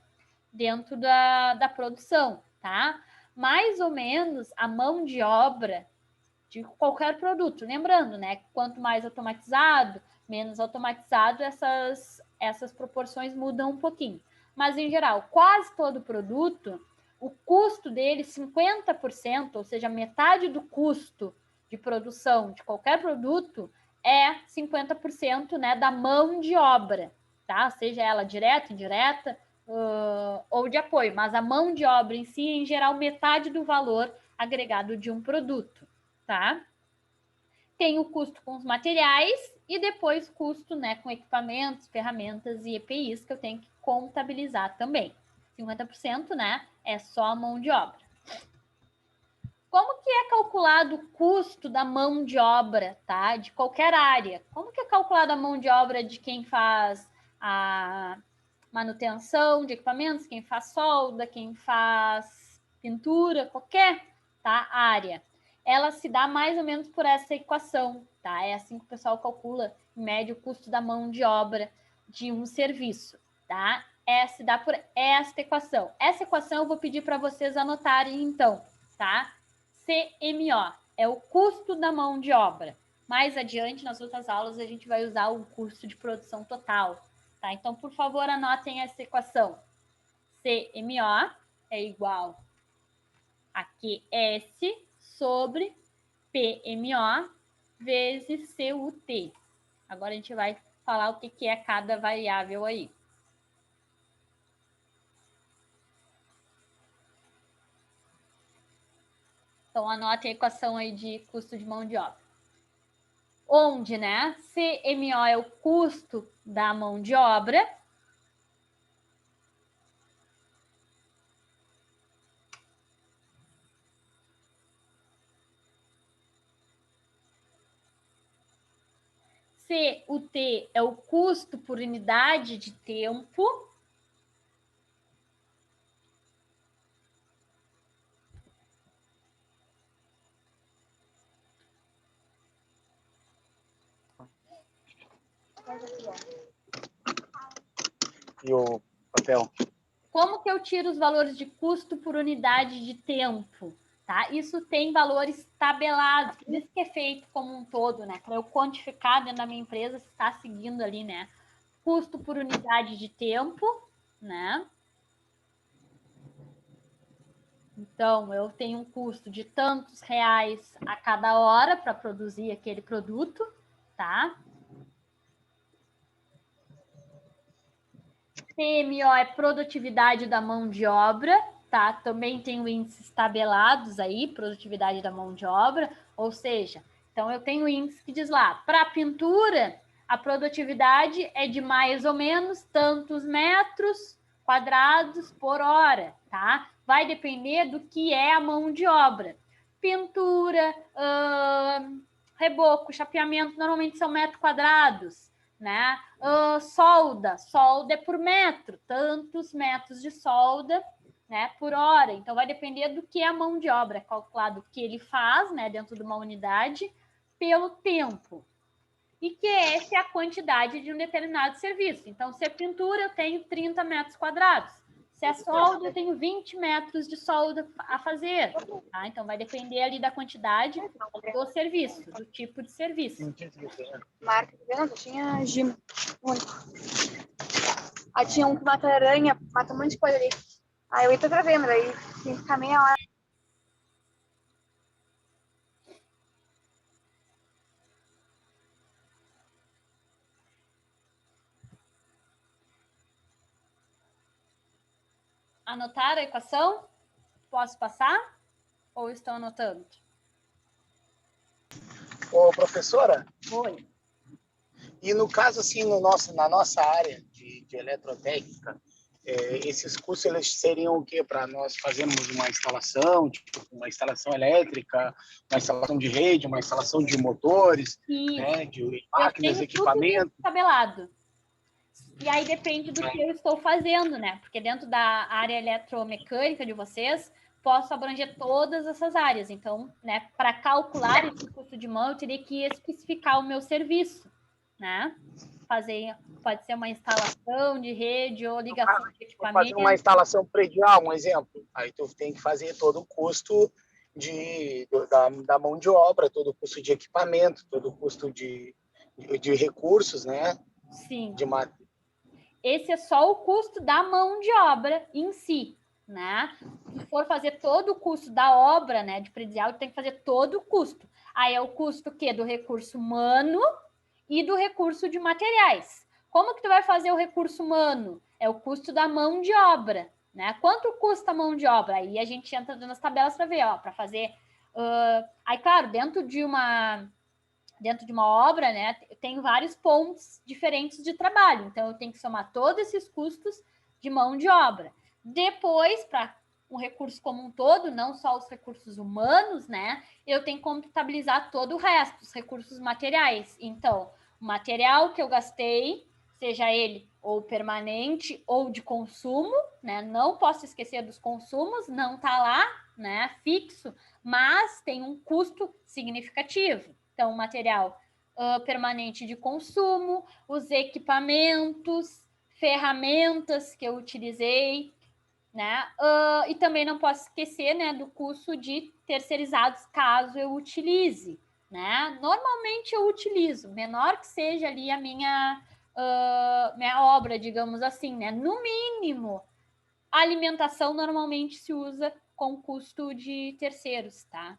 dentro da produção, tá? Mais ou menos, a mão de obra de qualquer produto. Lembrando, né, quanto mais automatizado, menos automatizado, essas proporções mudam um pouquinho. Mas, em geral, quase todo produto, o custo dele, 50%, ou seja, metade do custo de produção de qualquer produto é 50%, né, da mão de obra, tá? Seja ela direta, indireta, ou de apoio. Mas a mão de obra em si, em geral, metade do valor agregado de um produto, tá? Tem o custo com os materiais e depois custo, né, com equipamentos, ferramentas e EPIs que eu tenho que contabilizar também. 50%, né, é só a mão de obra. Como que é calculado o custo da mão de obra, tá? De qualquer área. Como que é calculada a mão de obra de quem faz a manutenção de equipamentos, quem faz solda, quem faz pintura, qualquer, tá, área? Ela se dá mais ou menos por essa equação, tá? É assim que o pessoal calcula, em média, o custo da mão de obra de um serviço, tá? Se dá por esta equação. Essa equação eu vou pedir para vocês anotarem, então, tá? CMO é o custo da mão de obra. Mais adiante, nas outras aulas, a gente vai usar o custo de produção total, tá? Então, por favor, anotem essa equação. CMO é igual a QS sobre PMO vezes CUT. Agora a gente vai falar o que é cada variável aí. Então, anote a equação aí de custo de mão de obra. Onde, né, CMO é o custo da mão de obra. CUT é o custo por unidade de tempo. E o papel? Como que eu tiro os valores de custo por unidade de tempo? Tá? Isso tem valores tabelados, por isso que é feito como um todo, né? Para eu quantificar dentro da minha empresa se está seguindo ali, né? Custo por unidade de tempo, né? Então, eu tenho um custo de tantos reais a cada hora para produzir aquele produto, tá? PMO é produtividade da mão de obra, tá? Também tenho índices tabelados aí, produtividade da mão de obra, ou seja, então eu tenho índice que diz lá, para pintura, a produtividade é de mais ou menos tantos metros quadrados por hora, tá? Vai depender do que é a mão de obra. Pintura, reboco, chapeamento, normalmente são metros quadrados, né? Solda é por metro, tantos metros de solda, né, por hora. Então, vai depender do que é a mão de obra, é calculado o que ele faz, né, dentro de uma unidade, pelo tempo. E que essa é a quantidade de um determinado serviço. Então, se é pintura, eu tenho 30 metros quadrados. Se é solda, eu tenho 20 metros de solda a fazer. Tá? Então, vai depender ali da quantidade do serviço, do tipo de serviço. Marca, não tinha gimo único. Aí tinha um que mata aranha, mata um monte de coisa ali. Aí eu ia pra ver, mas aí tem que ficar meia hora. Anotaram a equação? Posso passar? Ou estão anotando? Ô, professora? Oi. E no caso, assim, na nossa área de eletrotécnica, esses cursos eles seriam o quê? Para nós fazermos uma instalação, tipo uma instalação elétrica, uma instalação de rede, uma instalação de motores, né, de máquinas, equipamentos. Tabelado. E aí depende do que eu estou fazendo, né? Porque dentro da área eletromecânica de vocês, posso abranger todas essas áreas. Então, né, para calcular esse custo de mão, eu teria que especificar o meu serviço, né? Pode ser uma instalação de rede ou ligação de equipamento. Fazer uma instalação predial, um exemplo. Aí tu tem que fazer todo o custo da mão de obra, todo o custo de equipamento, todo o custo de recursos, né? Sim. De Esse é só o custo da mão de obra em si, né? Se for fazer todo o custo da obra, né, de predial, tem que fazer todo o custo. Aí é o custo que do recurso humano e do recurso de materiais. Como que tu vai fazer o recurso humano? É o custo da mão de obra, né? Quanto custa a mão de obra? Aí a gente entra nas tabelas para ver, ó, para fazer. Aí, claro, dentro de uma obra, né, tem vários pontos diferentes de trabalho. Então, eu tenho que somar todos esses custos de mão de obra. Depois, para um recurso como um todo, não só os recursos humanos, né, eu tenho que contabilizar todo o resto, os recursos materiais. Então, o material que eu gastei, seja ele ou permanente ou de consumo, né, não posso esquecer dos consumos, não está lá, né, fixo, mas tem um custo significativo. Então, o material permanente de consumo, os equipamentos, ferramentas que eu utilizei, né? E também não posso esquecer, né, do custo de terceirizados, caso eu utilize, né? Normalmente eu utilizo, menor que seja ali a minha obra, digamos assim, né? No mínimo, a alimentação normalmente se usa com custo de terceiros, tá?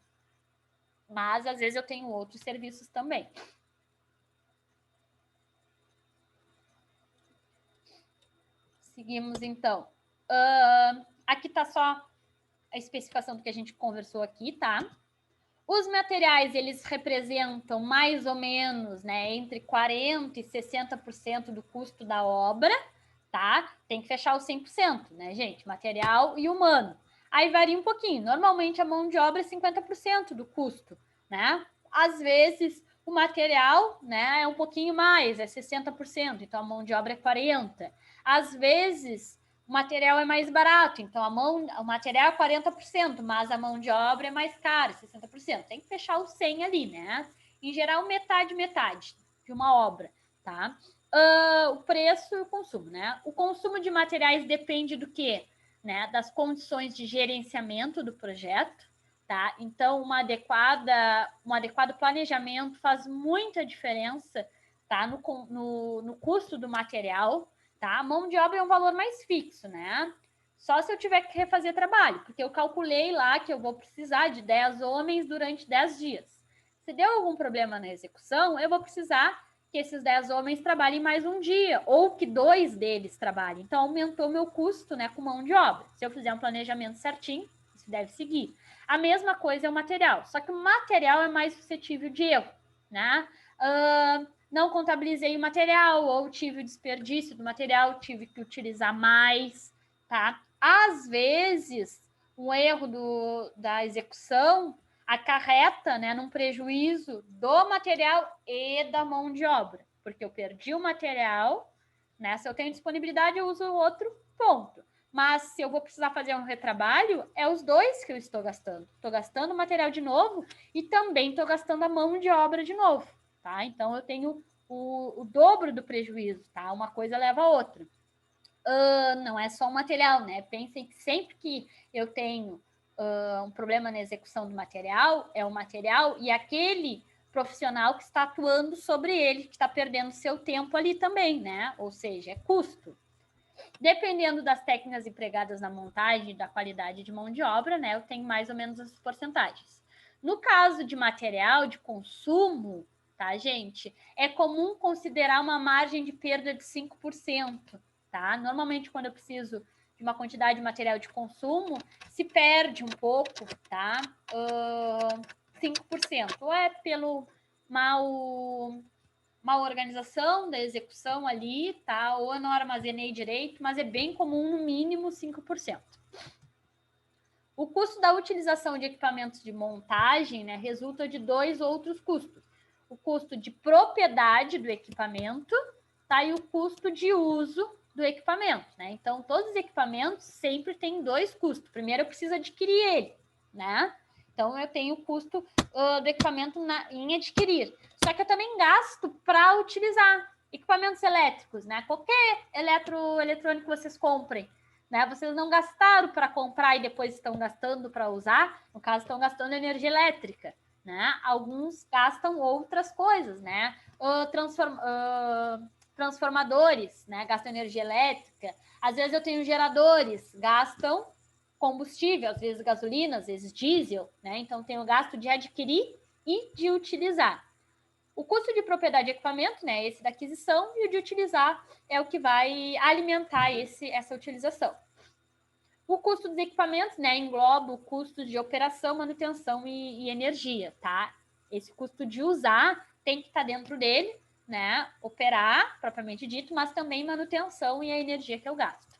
Mas, às vezes, eu tenho outros serviços também. Seguimos, então. Aqui está só a especificação do que a gente conversou aqui, tá? Os materiais, eles representam mais ou menos, né, entre 40% e 60% do custo da obra, tá? Tem que fechar os 100%, né, gente? Material e humano. Aí varia um pouquinho. Normalmente, a mão de obra é 50% do custo, né? Às vezes, o material, né, é um pouquinho mais, é 60%, então a mão de obra é 40%. Às vezes, o material é mais barato, então o material é 40%, mas a mão de obra é mais cara, 60%. Tem que fechar o 100 ali, né? Em geral, metade de uma obra, tá? O preço e o consumo, né? O consumo de materiais depende do quê? Né? Das condições de gerenciamento do projeto, tá? Então, um adequado planejamento faz muita diferença, tá? No custo do material, tá? A mão de obra é um valor mais fixo, né? Só se eu tiver que refazer trabalho, porque eu calculei lá que eu vou precisar de 10 homens durante 10 dias. Se deu algum problema na execução, eu vou precisar que esses 10 homens trabalhem mais um dia, ou que 2 deles trabalhem. Então, aumentou meu custo, né, com mão de obra. Se eu fizer um planejamento certinho, isso deve seguir. A mesma coisa é o material, só que o material é mais suscetível de erro, né? Não contabilizei o material, ou tive o desperdício do material, tive que utilizar mais, tá? Às vezes, um erro da execução acarreta, né, num prejuízo do material e da mão de obra, porque eu perdi o material, né? Se eu tenho disponibilidade, eu uso outro ponto. Mas se eu vou precisar fazer um retrabalho, é os dois que eu estou gastando. Estou gastando o material de novo e também estou gastando a mão de obra de novo, tá? Então, eu tenho o dobro do prejuízo, tá? Uma coisa leva a outra. Não é só o material, né? Pensem que sempre que eu tenho um problema na execução do material, é o material e aquele profissional que está atuando sobre ele, que está perdendo seu tempo ali também, né? Ou seja, é custo. Dependendo das técnicas empregadas na montagem e da qualidade de mão de obra, né? Eu tenho mais ou menos as porcentagens. No caso de material de consumo, tá, gente? É comum considerar uma margem de perda de 5%, tá? Normalmente, quando eu preciso de uma quantidade de material de consumo, se perde um pouco, tá? 5%. Ou é pelo mal organização da execução ali, tá? Ou eu não armazenei direito, mas é bem comum, no mínimo 5%. O custo da utilização de equipamentos de montagem, né, resulta de 2 outros custos. O custo de propriedade do equipamento, tá? E o custo de uso do equipamento, né? Então, todos os equipamentos sempre têm 2 custos. Primeiro, eu preciso adquirir ele, né? Então, eu tenho o custo do equipamento em adquirir. Só que eu também gasto para utilizar equipamentos elétricos, né? Qualquer eletrônico que vocês comprem, né? Vocês não gastaram para comprar e depois estão gastando para usar, no caso, estão gastando energia elétrica, né? Alguns gastam outras coisas, né? Transformadores, né? Gastam energia elétrica. Às vezes eu tenho geradores, gastam combustível, às vezes gasolina, às vezes diesel, né? Então tem o gasto de adquirir e de utilizar. O custo de propriedade de equipamento, né, esse da aquisição, e o de utilizar é o que vai alimentar essa utilização. O custo dos equipamentos, né, engloba o custo de operação, manutenção e energia, tá? Esse custo de usar tem que estar dentro dele, né, operar, propriamente dito, mas também manutenção e a energia que eu gasto.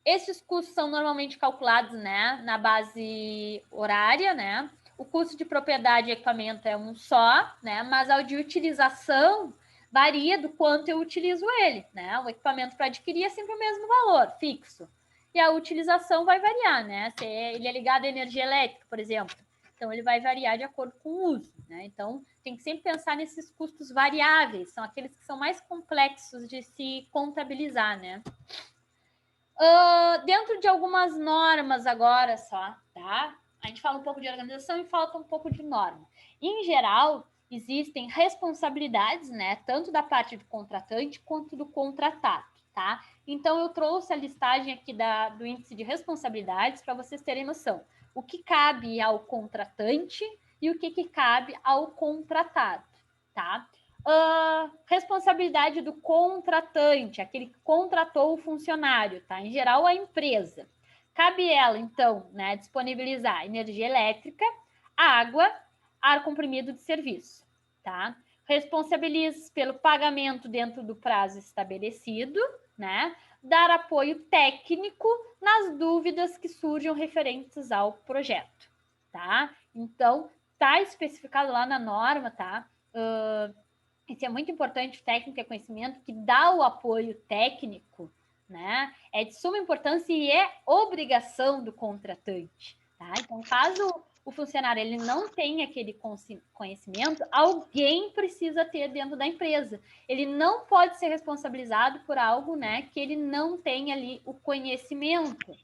Esses custos são normalmente calculados, né, na base horária, né? O custo de propriedade de equipamento é um só, né? Mas ao de utilização varia do quanto eu utilizo ele, né? O equipamento para adquirir é sempre o mesmo valor, fixo. E a utilização vai variar, né? Se ele é ligado à energia elétrica, por exemplo, então ele vai variar de acordo com o uso, né? Então tem que sempre pensar nesses custos variáveis, são aqueles que são mais complexos de se contabilizar, né? Dentro de algumas normas agora só, tá? A gente fala um pouco de organização e falta um pouco de norma. Em geral, existem responsabilidades, né? Tanto da parte do contratante quanto do contratado, tá? Então, eu trouxe a listagem aqui do índice de responsabilidades para vocês terem noção. O que cabe ao contratante e o que cabe ao contratado, tá? Responsabilidade do contratante, aquele que contratou o funcionário, tá? Em geral, a empresa. Cabe ela, então, né, disponibilizar energia elétrica, água, ar comprimido de serviço, tá? Responsabiliza pelo pagamento dentro do prazo estabelecido, né? Dar apoio técnico nas dúvidas que surjam referentes ao projeto, tá? Então, tá especificado lá na norma, tá? Isso é muito importante, o técnico é conhecimento que dá o apoio técnico, né? É de suma importância e é obrigação do contratante, tá? Então, caso o funcionário ele não tenha aquele conhecimento, alguém precisa ter dentro da empresa. Ele não pode ser responsabilizado por algo, né, que ele não tem ali o conhecimento.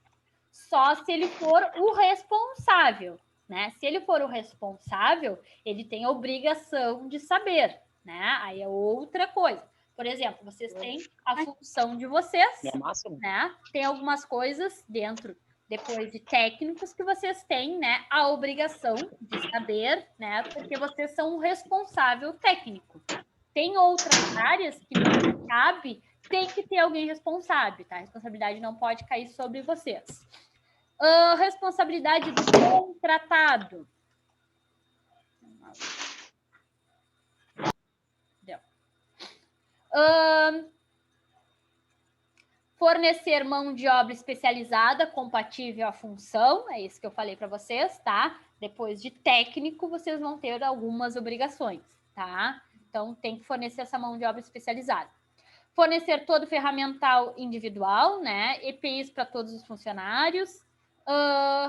Só se ele for o responsável, né? Se ele for o responsável, ele tem a obrigação de saber, né? Aí é outra coisa. Por exemplo, vocês têm a função de vocês, né? Tem algumas coisas dentro, depois de técnicos, que vocês têm, né, a obrigação de saber, né? Porque vocês são o responsável técnico. Tem outras áreas que não cabe, tem que ter alguém responsável, tá? A responsabilidade não pode cair sobre vocês. Responsabilidade do contratado. Fornecer mão de obra especializada compatível à função, é isso que eu falei para vocês, tá? Depois de técnico, vocês vão ter algumas obrigações, tá? Então, tem que fornecer essa mão de obra especializada. Fornecer todo o ferramental individual, né? EPIs para todos os funcionários.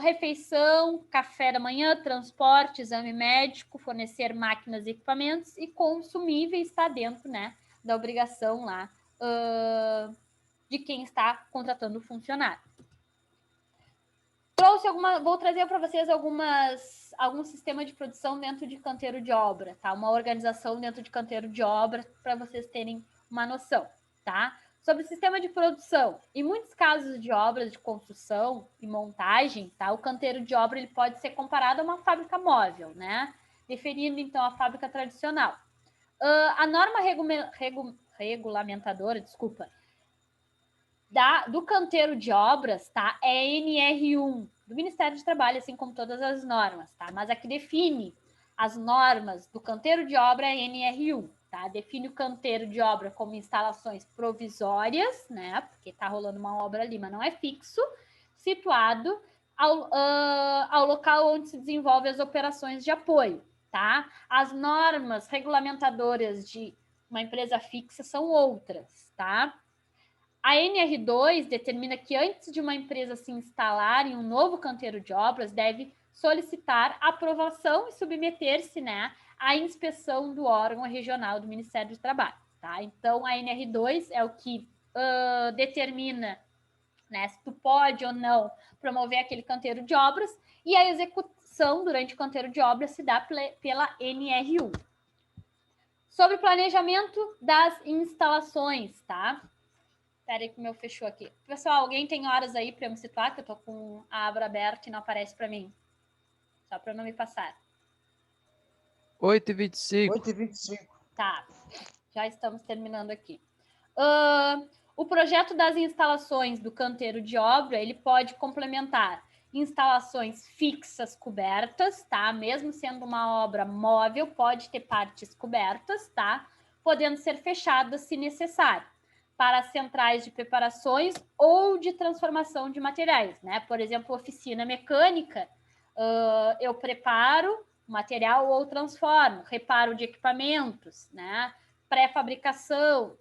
Refeição, café da manhã, transporte, exame médico, fornecer máquinas e equipamentos e consumíveis está dentro, né, da obrigação lá de quem está contratando o funcionário. Vou trazer para vocês algum sistema de produção dentro de canteiro de obra, tá? Uma organização dentro de canteiro de obra para vocês terem uma noção, tá? Sobre o sistema de produção, em muitos casos de obras de construção e montagem, tá? O canteiro de obra ele pode ser comparado a uma fábrica móvel, né? Definindo, então, a fábrica tradicional. A norma regulamentadora, do canteiro de obras, tá? É NR1, do Ministério do Trabalho, assim como todas as normas, tá? Mas a que define as normas do canteiro de obra é NR1. Tá? Define o canteiro de obra como instalações provisórias, né? Porque está rolando uma obra ali, mas não é fixo, situado ao local onde se desenvolvem as operações de apoio, tá? As normas regulamentadoras de uma empresa fixa são outras, tá? A NR2 determina que antes de uma empresa se instalar em um novo canteiro de obras, deve solicitar aprovação e submeter-se, né, à inspeção do órgão regional do Ministério do Trabalho, tá? Então, a NR2 é o que determina, né, se tu pode ou não promover aquele canteiro de obras, e a execução durante o canteiro de obras se dá pela NR1. Sobre o planejamento das instalações, tá? Espera aí que o meu fechou aqui. Pessoal, alguém tem horas aí para eu me situar, que eu tô com a aba aberta e não aparece para mim? Só para não me passar. 8h25. 8h25. Tá, já estamos terminando aqui. O projeto das instalações do canteiro de obra, ele pode complementar instalações fixas cobertas, tá? Mesmo sendo uma obra móvel, pode ter partes cobertas, tá? Podendo ser fechadas se necessário, para centrais de preparações ou de transformação de materiais, né? Por exemplo, oficina mecânica, eu preparo o material ou transformo, reparo de equipamentos, né? Pré-fabricação.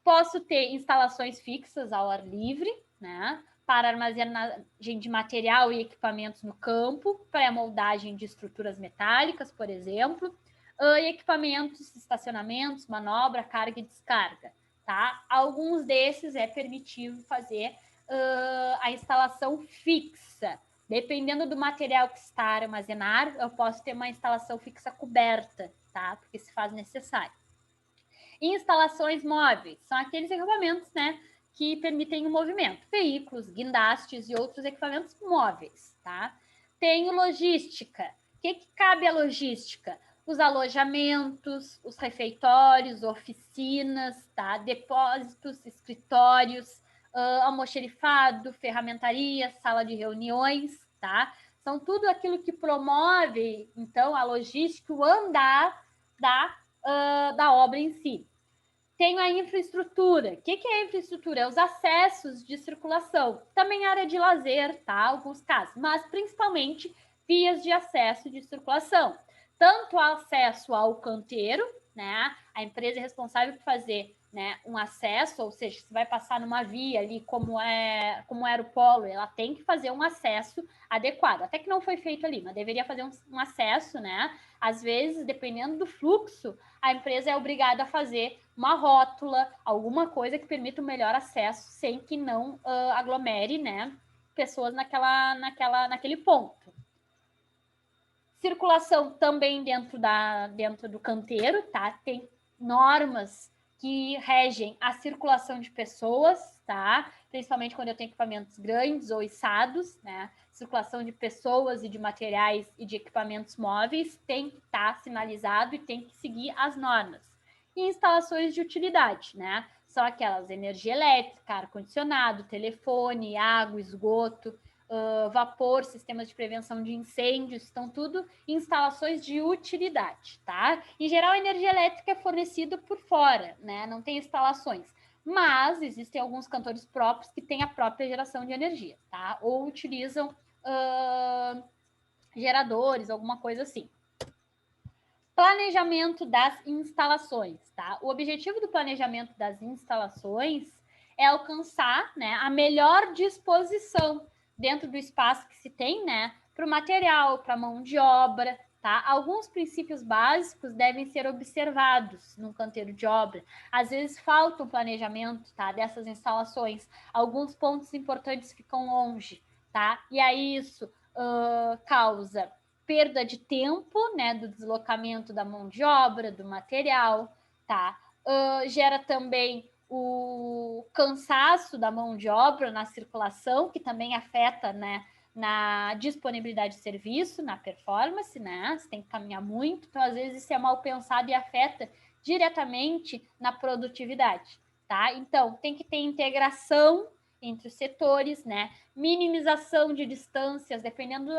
Posso ter instalações fixas ao ar livre, né? Para armazenagem de material e equipamentos no campo, pré-moldagem de estruturas metálicas, por exemplo, e equipamentos, estacionamentos, manobra, carga e descarga, tá? Alguns desses é permitido fazer a instalação fixa. Dependendo do material que está a armazenar, eu posso ter uma instalação fixa coberta, tá? Porque se faz necessário. Instalações móveis são aqueles equipamentos, né, que permitem o movimento, veículos, guindastes e outros equipamentos móveis, tá? Tenho logística. O que cabe à logística? Os alojamentos, os refeitórios, oficinas, tá? Depósitos, escritórios, almoxerifado, ferramentaria, sala de reuniões, tá? São tudo aquilo que promove, então, a logística, o andar da obra em si. Tenho a infraestrutura. O que é a infraestrutura? É os acessos de circulação. Também área de lazer, tá? Alguns casos, mas principalmente vias de acesso de circulação. Tanto acesso ao canteiro, né? A empresa é responsável por fazer, né, um acesso, ou seja, se vai passar numa via ali, como era o polo, ela tem que fazer um acesso adequado. Até que não foi feito ali, mas deveria fazer um acesso, né? Às vezes, dependendo do fluxo, a empresa é obrigada a fazer uma rótula, alguma coisa que permita o melhor acesso, sem que não aglomere, né, pessoas naquele ponto. Circulação também dentro do canteiro, tá? Tem normas que regem a circulação de pessoas, tá? Principalmente quando eu tenho equipamentos grandes ou içados, né? Circulação de pessoas e de materiais e de equipamentos móveis tem que estar sinalizado e tem que seguir as normas. E instalações de utilidade, né? São aquelas energia elétrica, ar-condicionado, telefone, água, esgoto, vapor, sistemas de prevenção de incêndios, estão tudo instalações de utilidade, tá? Em geral, a energia elétrica é fornecida por fora, né? Não tem instalações. Mas existem alguns cantores próprios que têm a própria geração de energia, tá? Ou utilizam geradores, alguma coisa assim. Planejamento das instalações, tá? O objetivo do planejamento das instalações é alcançar, né, a melhor disposição dentro do espaço que se tem, né, para o material, para a mão de obra, tá? Alguns princípios básicos devem ser observados no canteiro de obra. Às vezes falta o planejamento, tá, dessas instalações. Alguns pontos importantes ficam longe, tá? E aí isso causa perda de tempo, né, do deslocamento da mão de obra, do material, tá? Gera também o cansaço da mão de obra na circulação, que também afeta, né, na disponibilidade de serviço, na performance, né? Você tem que caminhar muito, então às vezes isso é mal pensado e afeta diretamente na produtividade, tá? Então, tem que ter integração entre os setores, né? Minimização de distâncias, dependendo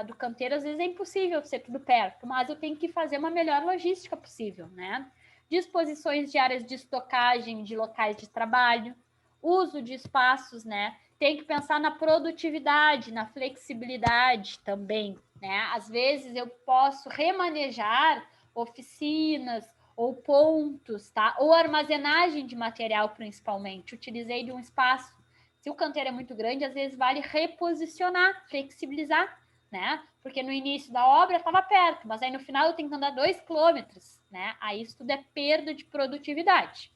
do canteiro, às vezes é impossível ser tudo perto, mas eu tenho que fazer uma melhor logística possível, né? Disposições de áreas de estocagem, de locais de trabalho, uso de espaços, né? Tem que pensar na produtividade, na flexibilidade também, né? Às vezes eu posso remanejar oficinas ou pontos, tá? Ou armazenagem de material, principalmente. Utilizei de um espaço. Se o canteiro é muito grande, às vezes vale reposicionar, flexibilizar, né? Porque no início da obra estava perto, mas aí no final eu tenho que andar 2 quilômetros, né? Aí isso tudo é perda de produtividade.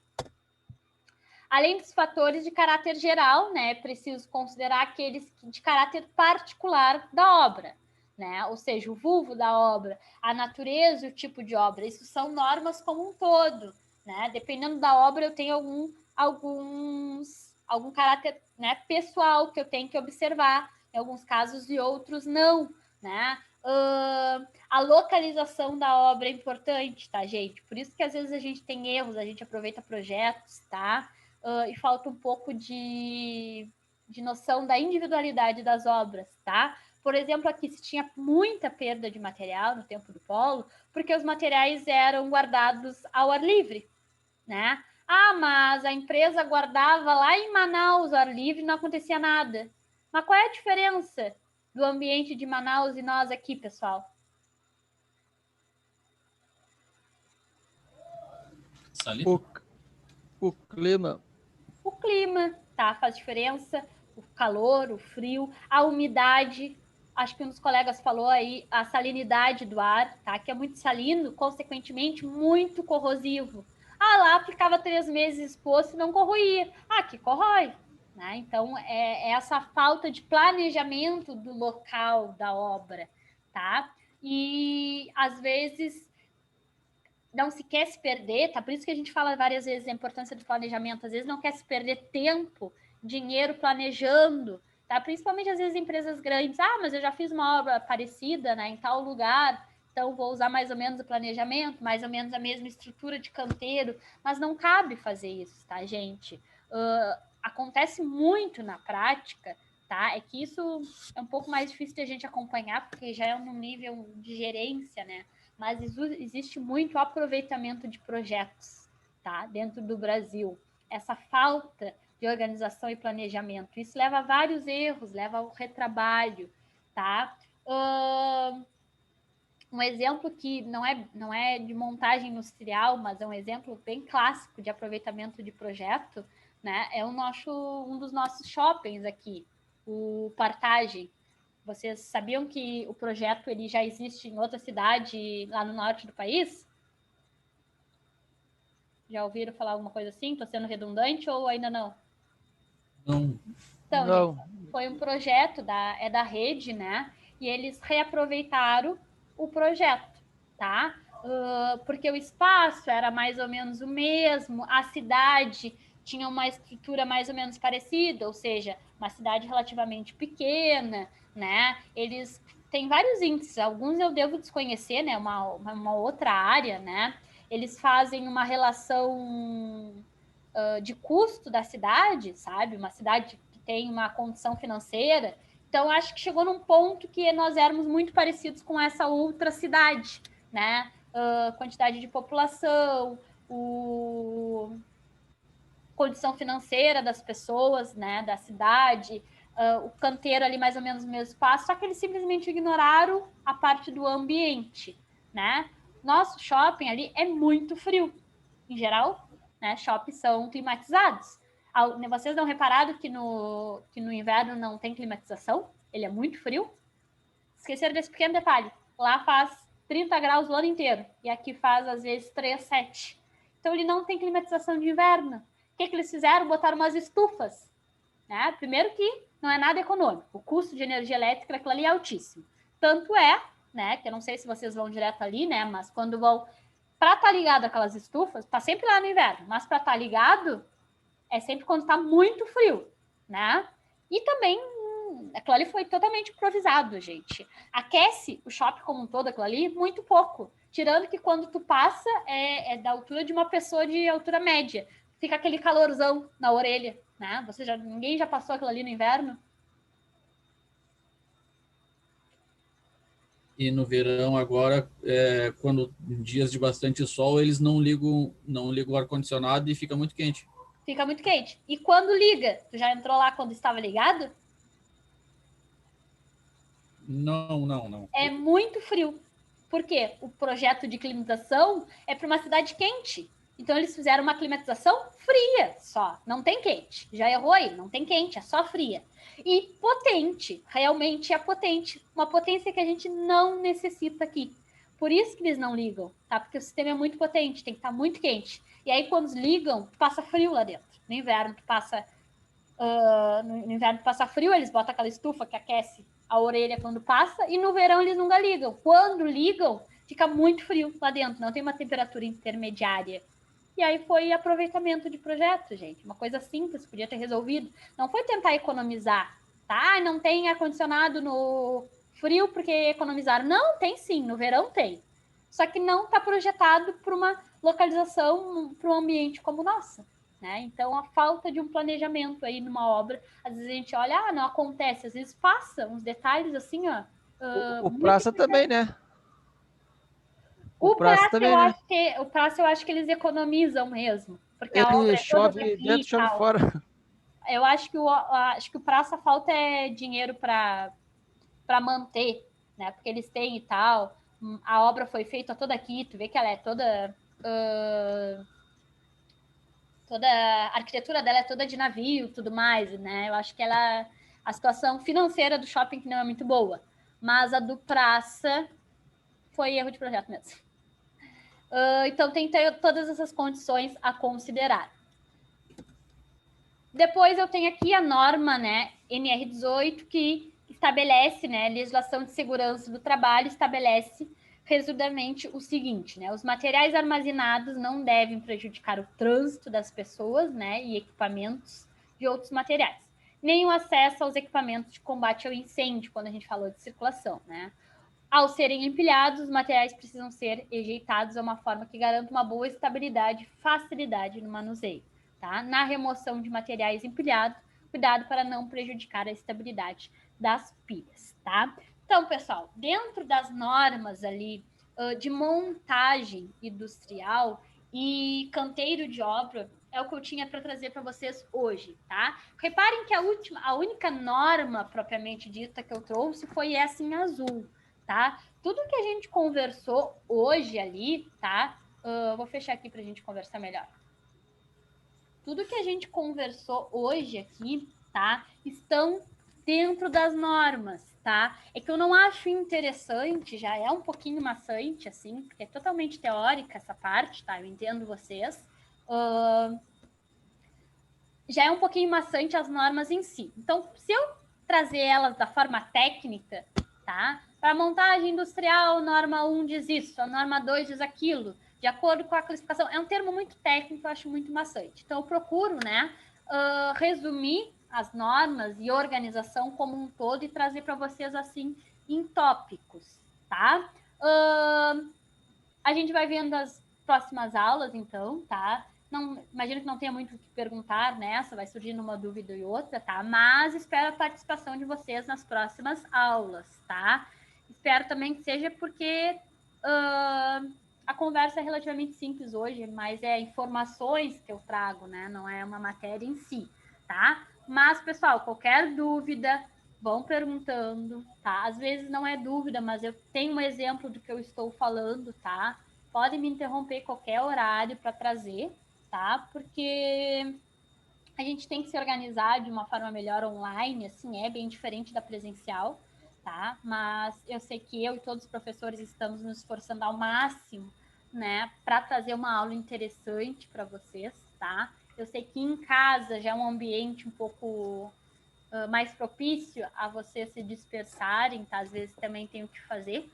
Além dos fatores de caráter geral, né, é preciso considerar aqueles de caráter particular da obra, né? Ou seja, o vulgo da obra, a natureza e o tipo de obra. Isso são normas como um todo, né? Dependendo da obra, eu tenho algum caráter, né, pessoal que eu tenho que observar, em alguns casos e outros não, né? A localização da obra é importante, tá, gente? Por isso que às vezes a gente tem erros, a gente aproveita projetos, tá? E falta um pouco de noção da individualidade das obras, tá? Por exemplo, aqui se tinha muita perda de material no tempo do polo, porque os materiais eram guardados ao ar livre, né? Ah, mas a empresa guardava lá em Manaus ao ar livre e não acontecia nada. Mas qual é a diferença do ambiente de Manaus e nós aqui, pessoal? O clima. O clima, tá? Faz diferença. O calor, o frio, a umidade. Acho que um dos colegas falou aí a salinidade do ar, tá? Que é muito salino, consequentemente muito corrosivo. Ah, lá ficava 3 meses exposto e não corroía. Ah, que corrói. Né? Então, é essa falta de planejamento do local da obra, tá? E, às vezes, não se quer se perder, tá? Por isso que a gente fala várias vezes a importância do planejamento. Às vezes não quer se perder tempo, dinheiro planejando, tá? Principalmente às vezes empresas grandes. Ah, mas eu já fiz uma obra parecida, né, em tal lugar, então vou usar mais ou menos o planejamento, mais ou menos a mesma estrutura de canteiro, mas não cabe fazer isso, tá, gente? Acontece muito na prática, tá? É que isso é um pouco mais difícil de a gente acompanhar, porque já é um nível de gerência, né? Mas existe muito aproveitamento de projetos, tá? Dentro do Brasil. Essa falta de organização e planejamento. Isso leva a vários erros, leva ao retrabalho, tá? Um exemplo que não é de montagem industrial, mas é um exemplo bem clássico de aproveitamento de projeto, né? É um dos nossos shoppings aqui, o Partage. Vocês sabiam que o projeto ele já existe em outra cidade lá no norte do país? Já ouviram falar alguma coisa assim? Estou sendo redundante ou ainda não? Não. Então, Não. gente, foi um projeto da rede, né? E eles reaproveitaram o projeto, tá? Porque o espaço era mais ou menos o mesmo, a cidade tinha uma estrutura mais ou menos parecida, ou seja, uma cidade relativamente pequena, né? Eles têm vários índices, alguns eu devo desconhecer, né? Uma outra área, né? Eles fazem uma relação de custo da cidade, sabe? Uma cidade que tem uma condição financeira. Então, acho que chegou num ponto que nós éramos muito parecidos com essa outra cidade, né? Quantidade de população, condição financeira das pessoas, né? Da cidade, o canteiro ali mais ou menos no mesmo espaço, só que eles simplesmente ignoraram a parte do ambiente, né? Nosso shopping ali é muito frio, em geral, né? Shoppings são climatizados. Vocês não repararam que no inverno não tem climatização? Ele é muito frio? Esqueceram desse pequeno detalhe. Lá faz 30 graus o ano inteiro. E aqui faz, às vezes, 3, 7. Então, ele não tem climatização de inverno. O que eles fizeram? Botaram umas estufas. Né? Primeiro que não é nada econômico. O custo de energia elétrica aquilo ali é altíssimo. Tanto é, né, que eu não sei se vocês vão direto ali, né, mas quando vão... Para estar ligado aquelas estufas, tá sempre lá no inverno, mas para estar ligado é sempre quando está muito frio, né? E também aquilo ali foi totalmente improvisado, gente. Aquece o shopping como um todo, aquilo ali, muito pouco. Tirando que quando tu passa é da altura de uma pessoa de altura média. Fica aquele calorzão na orelha, né? Ninguém já passou aquilo ali no inverno? E no verão agora, quando em dias de bastante sol, eles não ligam o ar-condicionado e fica muito quente. Fica muito quente. E quando liga? Tu já entrou lá quando estava ligado? Não. É muito frio. Por quê? O projeto de climatização é para uma cidade quente. Então, eles fizeram uma climatização fria só, não tem quente. Já errou aí, não tem quente, é só fria. E potente, realmente é potente. Uma potência que a gente não necessita aqui. Por isso que eles não ligam, tá? Porque o sistema é muito potente, tem que estar muito quente. E aí, quando ligam, passa frio lá dentro. No inverno, no inverno passa frio, eles botam aquela estufa que aquece a orelha quando passa, e no verão eles nunca ligam. Quando ligam, fica muito frio lá dentro, não tem uma temperatura intermediária. E aí foi aproveitamento de projeto, gente. Uma coisa simples, podia ter resolvido. Não foi tentar economizar, tá? Não tem ar-condicionado no frio porque economizaram. Não, tem sim, no verão tem. Só que não está projetado para uma localização, para um ambiente como o nosso. Né? Então, a falta de um planejamento aí numa obra, às vezes a gente olha, não acontece, às vezes passa uns detalhes assim, ó. O praça também, né? O praça também, eu né? acho que o praça eu acho que eles economizam mesmo, porque a obra Ele é toda chove daqui dentro, e chove tal. fora. Eu acho que o praça falta é dinheiro para manter, né? Porque eles têm e tal. A obra foi feita toda aqui, tu vê que ela é toda toda a arquitetura dela é toda de navio, tudo mais, né? Eu acho que a situação financeira do shopping que não é muito boa, mas a do praça foi erro de projeto mesmo. Então tem todas essas condições a considerar. Depois eu tenho aqui a norma, né, NR18, que estabelece, né, legislação de segurança do trabalho, estabelece resumidamente o seguinte, né, os materiais armazenados não devem prejudicar o trânsito das pessoas, né, e equipamentos de outros materiais, nem o acesso aos equipamentos de combate ao incêndio, quando a gente falou de circulação, né. Ao serem empilhados, os materiais precisam ser ejeitados de uma forma que garanta uma boa estabilidade e facilidade no manuseio. Tá? Na remoção de materiais empilhados, cuidado para não prejudicar a estabilidade das pilhas. Tá? Então, pessoal, dentro das normas ali de montagem industrial e canteiro de obra, é o que eu tinha para trazer para vocês hoje, tá? Reparem que a única norma propriamente dita que eu trouxe foi essa em azul, tá? Tudo que a gente conversou hoje ali, tá? Vou fechar aqui para a gente conversar melhor. Tudo que a gente conversou hoje aqui, tá? Estão dentro das normas, tá? É que eu não acho interessante, já é um pouquinho maçante, assim, porque é totalmente teórica essa parte, tá? Eu entendo vocês. Já é um pouquinho maçante as normas em si. Então, se eu trazer elas da forma técnica, tá? Para montagem industrial, norma 1 diz isso, a norma 2 diz aquilo, de acordo com a classificação. É um termo muito técnico, eu acho muito maçante. Então, eu procuro, né, resumir as normas e organização como um todo e trazer para vocês, assim, em tópicos, tá? A gente vai vendo as próximas aulas, então, tá? Não, imagino que não tenha muito o que perguntar nessa, vai surgindo uma dúvida e outra, tá? Mas espero a participação de vocês nas próximas aulas, tá? Espero também que seja porque a conversa é relativamente simples hoje, mas é informações que eu trago, né? Não é uma matéria em si, tá? Mas, pessoal, qualquer dúvida, vão perguntando, tá? Às vezes não é dúvida, mas eu tenho um exemplo do que eu estou falando, tá? Podem me interromper qualquer horário para trazer, tá? Porque a gente tem que se organizar de uma forma melhor online, assim, é bem diferente da presencial, tá? Mas eu sei que eu e todos os professores estamos nos esforçando ao máximo, né, para trazer uma aula interessante para vocês, tá? Eu sei que em casa já é um ambiente um pouco mais propício a vocês se dispersarem, tá? Às vezes também tem o que fazer,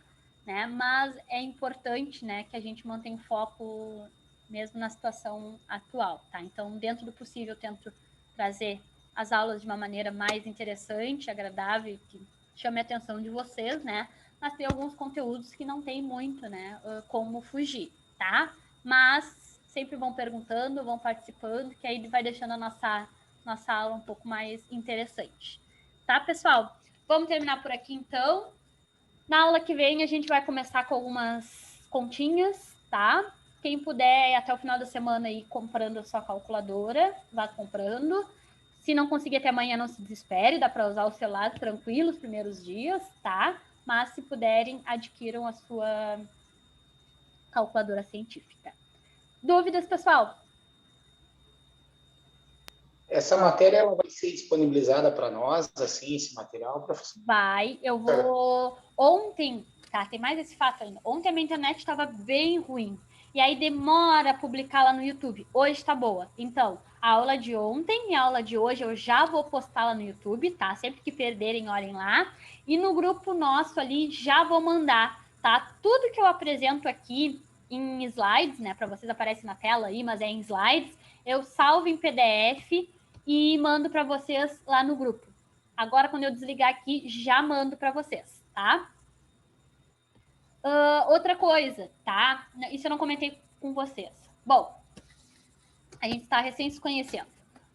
né? Mas é importante, né, que a gente mantenha o foco mesmo na situação atual, tá? Então, dentro do possível, eu tento trazer as aulas de uma maneira mais interessante, agradável, que chame a atenção de vocês, né? Mas tem alguns conteúdos que não tem muito, né, como fugir, tá? Mas sempre vão perguntando, vão participando, que aí vai deixando a nossa aula um pouco mais interessante. Tá, pessoal? Vamos terminar por aqui, então. Na aula que vem, a gente vai começar com algumas continhas, tá? Quem puder, até o final da semana, ir comprando a sua calculadora, vá comprando. Se não conseguir até amanhã, não se desespere, dá para usar o celular tranquilo os primeiros dias, tá? Mas, se puderem, adquiram a sua calculadora científica. Dúvidas, pessoal? Essa matéria ela vai ser disponibilizada para nós, assim, esse material, professor? Vai, eu vou... Ontem, tá, tem mais esse fato ainda. Ontem a minha internet estava bem ruim. E aí demora a publicar lá no YouTube. Hoje tá boa. Então, a aula de ontem e a aula de hoje eu já vou postar lá no YouTube, tá? Sempre que perderem, olhem lá. E no grupo nosso ali já vou mandar, tá? Tudo que eu apresento aqui em slides, né? Para vocês aparece na tela aí, mas é em slides. Eu salvo em PDF e mando para vocês lá no grupo. Agora, quando eu desligar aqui, já mando para vocês, tá? Outra coisa, tá? Isso eu não comentei com vocês. Bom, a gente está recém se conhecendo.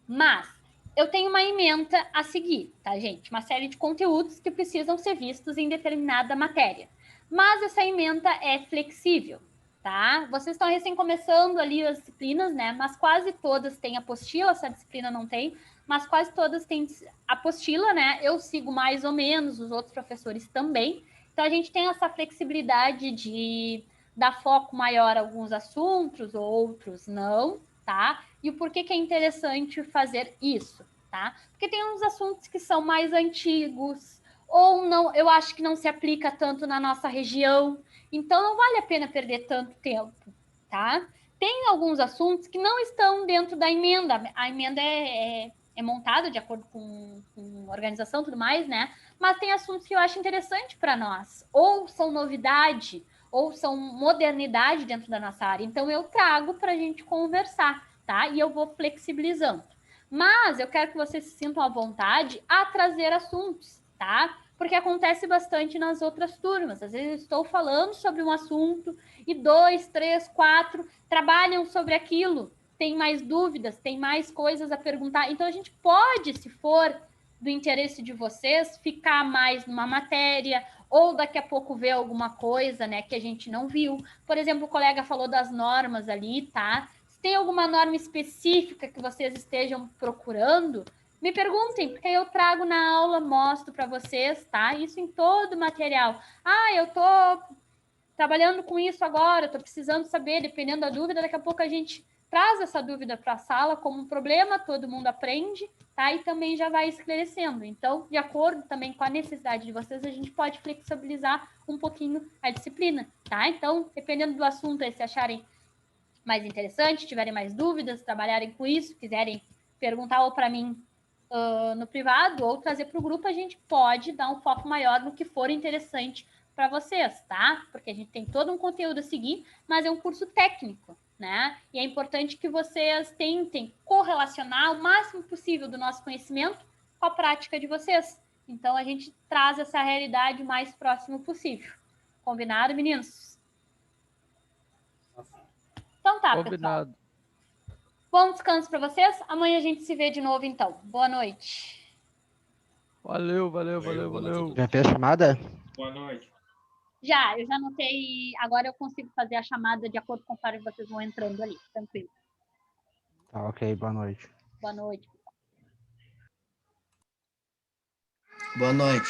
Mas eu tenho uma ementa a seguir, tá, gente? Uma série de conteúdos que precisam ser vistos em determinada matéria. Mas essa ementa é flexível, tá? Vocês estão recém começando ali as disciplinas, né? Mas quase todas têm apostila, essa disciplina não tem, mas quase todas têm apostila, né? Eu sigo mais ou menos, os outros professores também. Então, a gente tem essa flexibilidade de dar foco maior a alguns assuntos, outros não, tá? E o porquê que é interessante fazer isso, tá? Porque tem uns assuntos que são mais antigos, ou não, eu acho que não se aplica tanto na nossa região, então não vale a pena perder tanto tempo, tá? Tem alguns assuntos que não estão dentro da emenda, a emenda é montada de acordo com organização e tudo mais, né? Mas tem assuntos que eu acho interessante para nós, ou são novidade, ou são modernidade dentro da nossa área. Então, eu trago para a gente conversar, tá? E eu vou flexibilizando. Mas eu quero que vocês se sintam à vontade a trazer assuntos, tá? Porque acontece bastante nas outras turmas. Às vezes eu estou falando sobre um assunto e 2, 3, 4 trabalham sobre aquilo, tem mais dúvidas, tem mais coisas a perguntar. Então, a gente pode, se for do interesse de vocês, ficar mais numa matéria, ou daqui a pouco ver alguma coisa, né, que a gente não viu. Por exemplo, o colega falou das normas ali, tá? Se tem alguma norma específica que vocês estejam procurando, me perguntem, porque eu trago na aula, mostro para vocês, tá? Isso em todo o material. Ah, eu tô trabalhando com isso agora, tô precisando saber, dependendo da dúvida, daqui a pouco a gente traz essa dúvida para a sala como um problema, todo mundo aprende, tá? E também já vai esclarecendo. Então, de acordo também com a necessidade de vocês, a gente pode flexibilizar um pouquinho a disciplina, tá? Então, dependendo do assunto aí, se acharem mais interessante, tiverem mais dúvidas, trabalharem com isso, quiserem perguntar ou para mim no privado ou trazer para o grupo, a gente pode dar um foco maior no que for interessante para vocês, tá? Porque a gente tem todo um conteúdo a seguir, mas é um curso técnico, né? E é importante que vocês tentem correlacionar o máximo possível do nosso conhecimento com a prática de vocês. Então, a gente traz essa realidade o mais próximo possível. Combinado, meninos? Então tá, Combinado. pessoal. Bom descanso para vocês. Amanhã a gente se vê de novo, então. Boa noite. Valeu, valeu, valeu, valeu. Já fez a chamada? Boa noite. Eu já anotei. Agora eu consigo fazer a chamada de acordo com o que vocês vão entrando ali. Tranquilo. Tá, ok, boa noite. Boa noite. Boa noite.